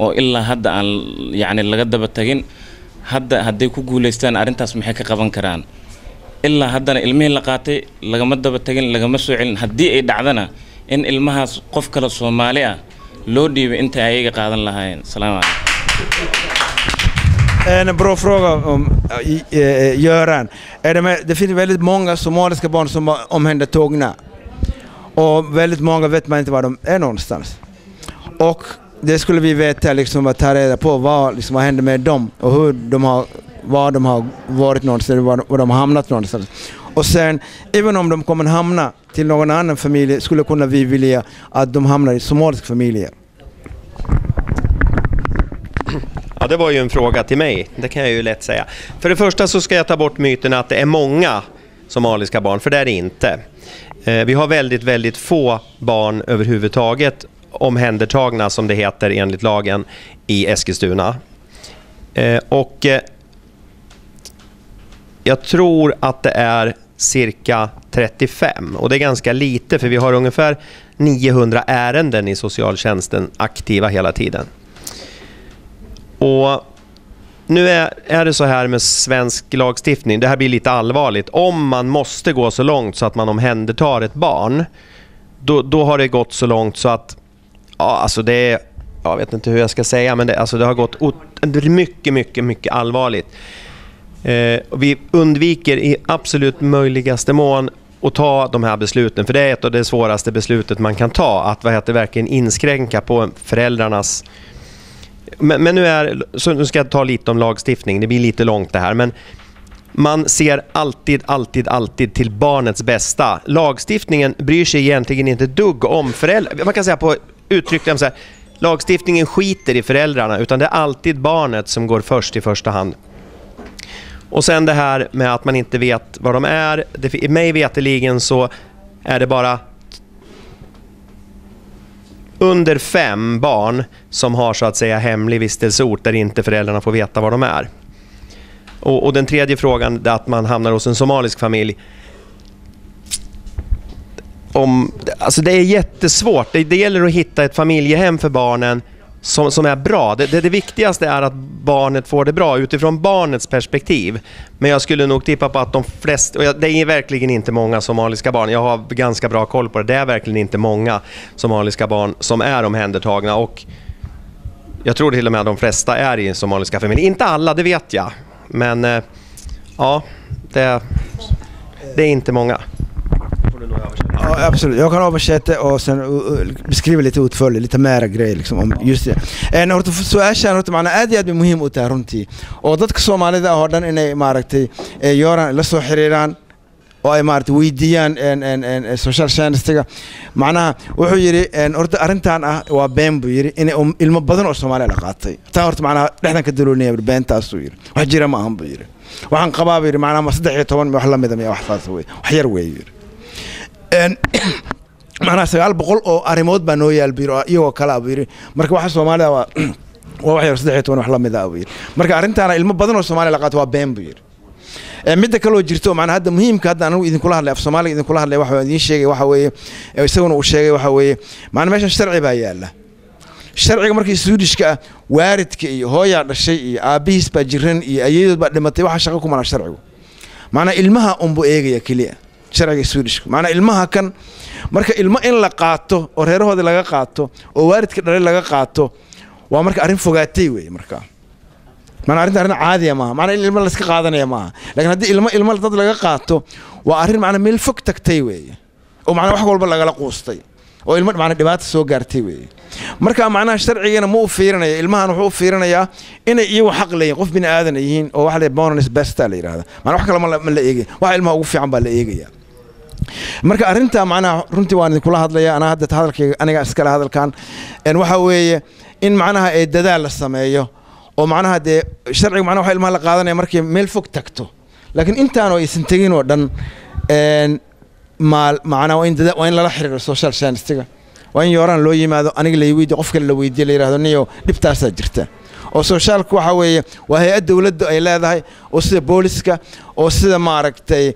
oo ilaa hadda aan yaani laga daba tagin hadday ku guuleystaan arintaas maxay ka qaban karaan ilaa haddana ilmihii la qaatay lagama daba tagin lagama soo celin haddii ay dhacdana in ilmahaas qof kale Soomaali ah loo dhiibay inta ayaga qaadan lahaayeen salaam En bra fråga om Göran. Det finns väldigt många somaliska barn som är omhändertagna. Och väldigt många vet man inte var de är någonstans. Och det skulle vi veta liksom att ta reda på vad händer med dem och hur var de har varit någonstans, var de har hamnat någonstans. Och sen, även om de kommer hamna till någon annan familj, skulle kunna vi vilja att de hamnar i somaliska familjer. Ja, det var ju en fråga till mig. Det kan jag ju lätt säga. För det första så ska jag ta bort myten att det är många somaliska barn, för det är det inte. Vi har väldigt, väldigt få barn överhuvudtaget omhändertagna, som det heter enligt lagen, i Eskilstuna. Och jag tror att det är cirka 35. Och det är ganska lite, för vi har ungefär 900 ärenden i socialtjänsten aktiva hela tiden. Och nu är det så här med svensk lagstiftning, det här blir lite allvarligt. Om man måste gå så långt så att man omhändertar ett barn, då har det gått så långt så att, ja, alltså det är, jag vet inte hur jag ska säga, men det har gått mycket, mycket, mycket allvarligt. Vi undviker i absolut möjligaste mån att ta de här besluten, för det är ett av det svåraste beslutet man kan ta, att verkligen inskränka på föräldrarnas. Men nu ska jag ta lite om lagstiftning. Det blir lite långt det här, men man ser alltid till barnets bästa. Lagstiftningen bryr sig egentligen inte dugg om föräldrar. Man kan säga på uttryck så här, lagstiftningen skiter i föräldrarna, utan det är alltid barnet som går först i första hand. Och sen det här med att man inte vet vad de är. I mig veteligen så är det bara under 5 barn som har så att säga hemlig vistelseort där inte föräldrarna får veta var de är. Och den tredje frågan är att man hamnar hos en somalisk familj. Alltså det är jättesvårt. Det gäller att hitta ett familjehem för barnen som är bra. Det viktigaste är att barnet får det bra utifrån barnets perspektiv. Men jag skulle nog tippa på att de flesta, och det är verkligen inte många somaliska barn. Jag har ganska bra koll på det. Det är verkligen inte många somaliska barn som är omhändertagna. Och jag tror till och med att de flesta är i somaliska familjer. Inte alla, det vet jag. Men ja, det är inte många. Ja, absolut. Jag kan översätta och sen beskriva lite utförligt, lite mer grejer liksom om just det. Horta su'aashan horta macna aad iyo aad muhiim u tahay runtii oo dadka Soomaalida oo dhan inay maaragtay Yoran la soo xiriiraan oo ay maaragtay weydiiyaan social science-tiga macnaha wuxuu yiri horta arintan ah waa been buu yiri in ilmo badan oo Soomaali la qaatay taa horta macnaha dhexdan ka daloonaya beentaas uu yiri wax jira ma ahan buu yiri waxaan qabaa buu yiri macnaha 13 wax la mid ah wax faas weey wax yar weey yiri macnaha 900 oo arimood baa noo yaal biro iyagoo kala abiri marka waxa Soomaalida waa wax yar 13 wax la mid ah abiri marka arintaana ilmo badan oo Soomaali la qaato waa been buu yiri midda kale oo jirto macnaha hadda muhiimka hadda anigu idin kula hadlay af Soomaaliga idin kula hadlay waxa idin sheegay waxa weeye isaguna uu sheegay waxa weeye macnaha meesha sharci baa yaala sharciga markii Swedishka waaridka iyo hooya dhashay iyo aabihiis baa jiran iyo ayeedood baa dhimatay waxa shaqo ku mana sharcigu macnaha ilmaha umbu eegaya kaliya sharciga Swedish macnaha ilmaha kan marka ilmo in la qaato oo reerahooda laga qaato oo waaridka dhalay laga qaato waa marka arin fogaatay weey marka macnaha arin caadi ah macnaha ilmo la iska qaadanaya ma laakiin hadii ilmo dad laga qaato waa arin macnaha meel fog tagtay weey oo macnaha wax walba laga la qoostay oo ilmo macna dhibaato soo gaartay weeye marka macnaha sharcigana ma u fiirinaya ilmahan wuxuu u fiirinayaa inay iyagu xaq leeyihiin qof bini aadan yihiin oo waxa la bonus best la yiraahdo macna wax kale ma la eegay waxa ilmaha ugu fiican baa la eegaya marka arinta macnaha runtii waan kula hadlayaa ana hadda hadalkayga aniga iskala hadalkan waxa weeye in macnaha ay dadaal la sameeyo oo macnaha de sharciga macnaha waxa ilmaha la qaadanaya markii meel fog tagto laakiin intaan oo aysan tagin oo dhan macnaha waa in lala xiriiro social science-tiga waa in yooraan loo yimaado aniga la weydiiyo qof kale la weydiiyo la yiraahdo niyo dhibtaasaa jirta oo socialku waxa weeye waa hay'ad dawladda ay leedahay oo sida booliska oo sida maaragtay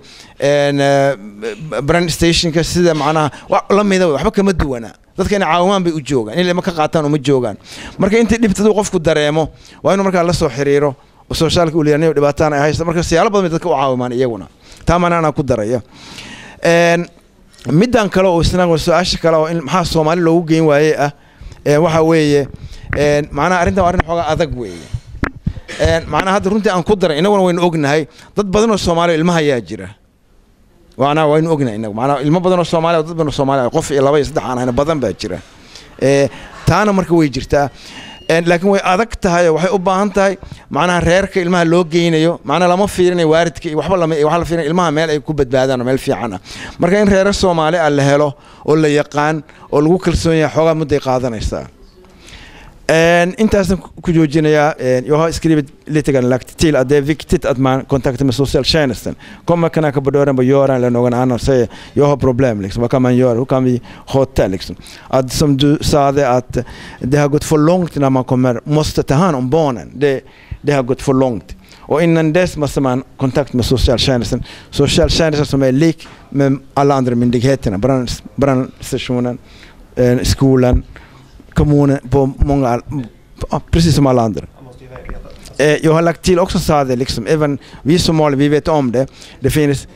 brand stationka sida macnaha la mida waxba kama duwana dadka inay caawimaan bay u joogaan in lama ka qaataan uma joogaan marka intii dhibtadu qofku dareemo waa inuu markaa la soo xiriiro oo socialka uu leeyahay dhibaataan ay haysto marka siyaalo badan dadka u caawimaan iyaguna taa manana ku daraya middan kale oo isna su'aasha kale oo maxaa Soomaali loogu geyn waayay waxa weeye macnaha arrintan waa arrin xogaa adag weeye macnaha hadda runtii aan ku daray inaguna waynu ognahay dad badan oo Soomaali ilmaha ayaa jira waana waynu ognahay inagu macnaha ilmo badan oo Soomaali dad badan oo Soomaali qof iyo laba iyo saddex aan badan baa jira taana marka way jirtaa laakiin way adag tahay waxay u baahan tahay macnaha reerka ilmaha loo geynayo macnaha lama fiirinayo waalidka iyo waxba lama waxa la fiirinayo ilmaha meel ay ku badbaadaan meel fiican marka in reer Soomaali ah la helo oo la yaqaan oo lagu kalsoon yahay xogaa muddo ay qaadanaysaa intaas ku joojinaya jag har skrivit lite grann lagt till att det är viktigt att man kontaktar med socialtjänsten. Kommer knacka på dörren på Göran eller någon annan och säger jag har problem liksom. Vad kan man göra? Hur kan vi hota liksom? Att som du sa det att det har gått för långt när man måste ta hand om barnen. Det har gått för långt. Och innan dess måste man kontakta med socialtjänsten. Socialtjänsten som är lik med alla andra myndigheterna, brandstationen, skolan, kommunen på många precis som alla andra. Jag har lagt till också sa det liksom även vi somalier vi vet om det. Det finns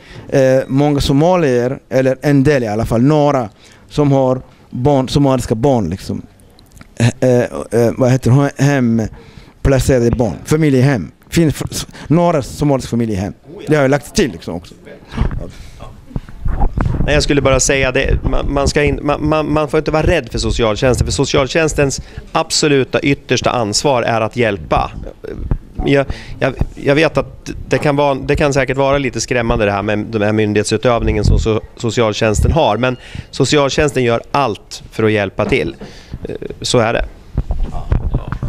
många somalier eller en del i alla fall några som har somaliska barn liksom. Vad heter det? Hem placerade barn, familjehem. Finns några somaliska familjehem. Det har jag lagt till liksom också. Nej, jag skulle bara säga det, man får inte vara rädd för socialtjänsten, för socialtjänstens absoluta yttersta ansvar är att hjälpa. Jag vet att det kan säkert vara lite skrämmande det här med den här myndighetsutövningen som socialtjänsten har, men socialtjänsten gör allt för att hjälpa till. Så är det.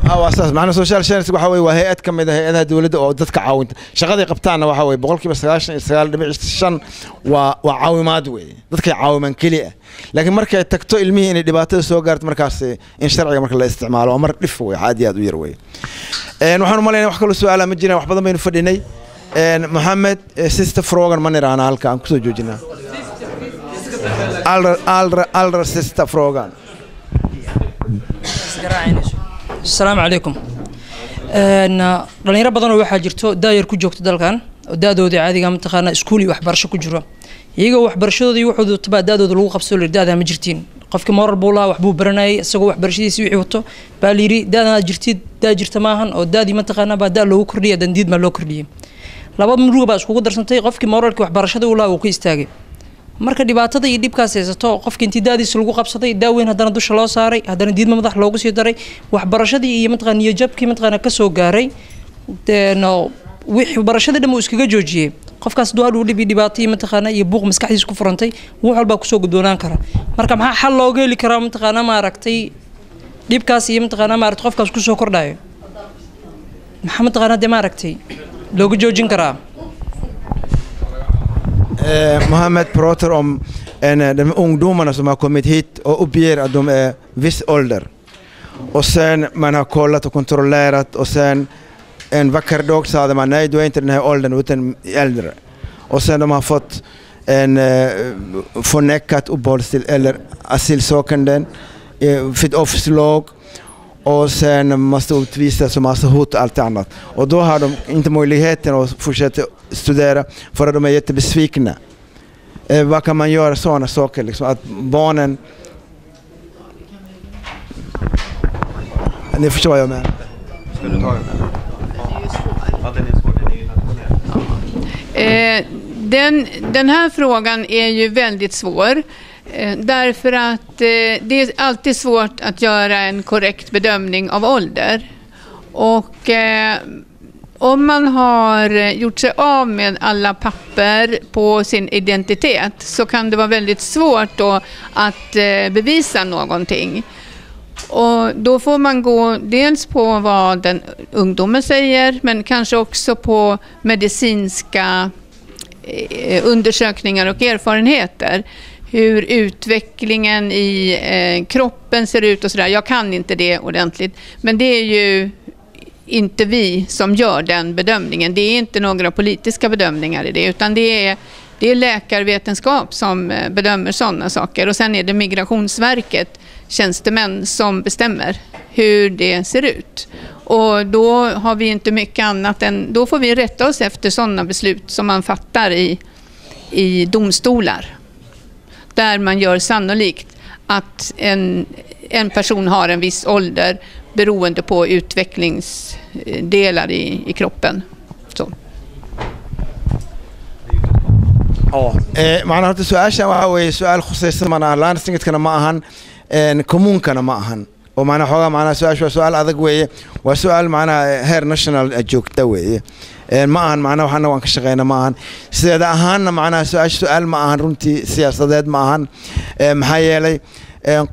أساس معنا سوشيال شيرنس وحوي وهيئة كم إذا هذا دولة أو ضدك عاون شغلة قبطانا وحوي بقول كي بس سؤال دبيعشان وعاوي مادوي ضدك عاوي من كلية لكن مركز تكتو علمي إن دباتة سوقرت مركز إن شرعي مركز الاستعمال ومر لفوي عادي هذا ويروي نحن مالين وحكوا السؤال مجينا وحبضنا بين فديني محمد سيست فروغر من رانا هالكام كسو جوجنا ألر سيست فروغر السلام عليكم dhalinyaro badan oo waxa jirto daayar ku joogto dalkan oo daadooda caadiga ma taqaana iskuul iyo waxbarasho ku jiro iyaga waxbarashadooda iyo wuxuu tabaadadooda lagu qabsado leedaada ma jirtiin qofkii moral buu laa wax buu baranayay isagoo waxbarashadiisa wixii wato baa liiri daadana jirtid daa jirta maahan oo daadii ma taqaana baa daa loogu kordhiyay dandiid ma loo kordhiyay laba muruga baa isku darsantay qofkii moralkii waxbarashada uu laa uu ka istaagay marka dhibaatada iyo dhibkaas haysato qofkii intidaadiisa lagu qabsaday daaweyn hadana dusha loo saaray hadana diidma madax loogu sii daray waxbarashadii iyo mataqaan iyo jabkii mataqaan ka soo gaaray deeno wixii barashada dhammo iskaga joojiyay qofkaas duwal uu dhibaato mataqaan iyo buuq maskaxdiisa ku furantay wax walba ku soo gudboonaan kara marka maxaa xal looga heli karaa mataqaan ma aragtay dhibkaas iyo mataqaan ma aragtay qofkaas ku soo kordhayo maxaa mataqaan ma aragtay looga joojin karaa Mohammed pratar om de ungdomarna som har kommit hit och uppger att de är viss ålder. Och sen man har kollat och kontrollerat och sen en vacker dag sa man nej, du är inte den här åldern utan äldre. Och sen de har fått en förnekat uppehållstillstånd eller asylsökande för avslag och sen måste utvisas och massa hot och allt annat. Och då har de inte möjligheten att fortsätta studera för att de är jättebesvikna. Vad kan man göra sådana saker liksom att barnen ni förstår vad jag menar. Den här frågan är ju väldigt svår. Därför att det är alltid svårt att göra en korrekt bedömning av ålder. Och om man har gjort sig av med alla papper på sin identitet så kan det vara väldigt svårt då att bevisa någonting. Och då får man gå dels på vad den ungdomen säger, men kanske också på medicinska undersökningar och erfarenheter. Hur utvecklingen i kroppen ser ut och sådär. Jag kan inte det ordentligt, men det är ju inte vi som gör den bedömningen. Det är inte några politiska bedömningar i det, utan det är läkarvetenskap som bedömer sådana saker. Och sen är det Migrationsverket, tjänstemän, som bestämmer hur det ser ut. Och då har vi inte mycket annat än, då får vi rätta oss efter sådana beslut som man fattar i domstolar. Där man gör sannolikt att en person har en viss ålder beroende på utvecklingsdelar i kroppen. Så. macnaha horta su-aashan waxa weeye su-aal khusaysa macnaha landstingetkana ma ahan commuunkana ma ahan oo macnaha xoogaa macnaha su-aashu waa su-aal adag weeye waa su-aal macnaha heer national joogta weeye ma ahan macnaha waxaana waan ka shaqeyna ma ahan sideeda ahaanna macnaha su-aasha su-aal ma ahan runtii siyaasadeed ma ahan maxaa yeelay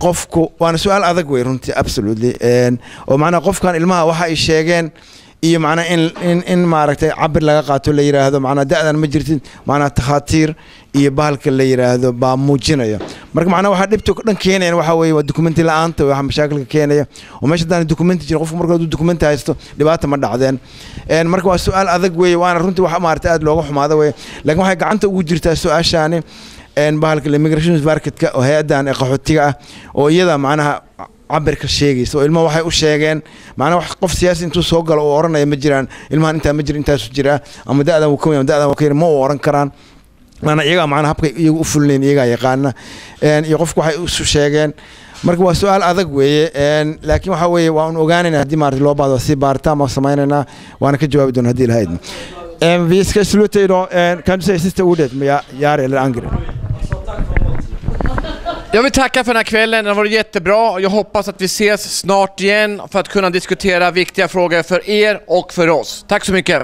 qofku waana su-aal adag wey runtii absolutely oo macnaha qofkan ilmaha waxa ay sheegeen iyo macnaha in maaragtay cabir laga qaato la yiraahdo macnaha da'dan ma jirtin macnaha takhaatiir iyo bahalka la yiraahdo baa muujinaya marka macnaha waxa dhibto dhan keenayna waxa weeye waa dokumenti la'aanta waxa mashaakilka keenaya oo meesha hadaan dokumenti jiro qofku marka uu dokumenti haysto dhibaato ma dhacdeen marka waa su'aal adag weeye waana runtii waxa maaragtay aad looga xumaado weeye laakiin waxay gacanta ugu jirtaa su'aashaani bahalka immigration marketka oo hay'adan qaxootiga ah oo iyada macnaha cabirka sheegayso oo ilmaha waxay u sheegeen macnaha wax qof siyaasi intuu soo galo oo oranaya ma jiraan ilmahan inta ma jirin intaas jira ama da'dan uu ka weyn da'dan uu ka yar ma oran karaan macnaha iyaga macnaha habka iyagu u fulneen iyaga yaqaana iyo qofku waxay u sheegeen marka waa su'aal adag weeye laakiin waxa weeye waan ogaanaynaa haddii maartay loo baahdo si baaritaan ma sameynayna waana ka jawaabi doonaa haddii lahayd vi ska sluta idag kan du säga sista ordet med Jari eller Angre? Jag vill tacka för den här kvällen, den har varit jättebra. Jag hoppas att vi ses snart igen för att kunna diskutera viktiga frågor för er och för oss. Tack så mycket.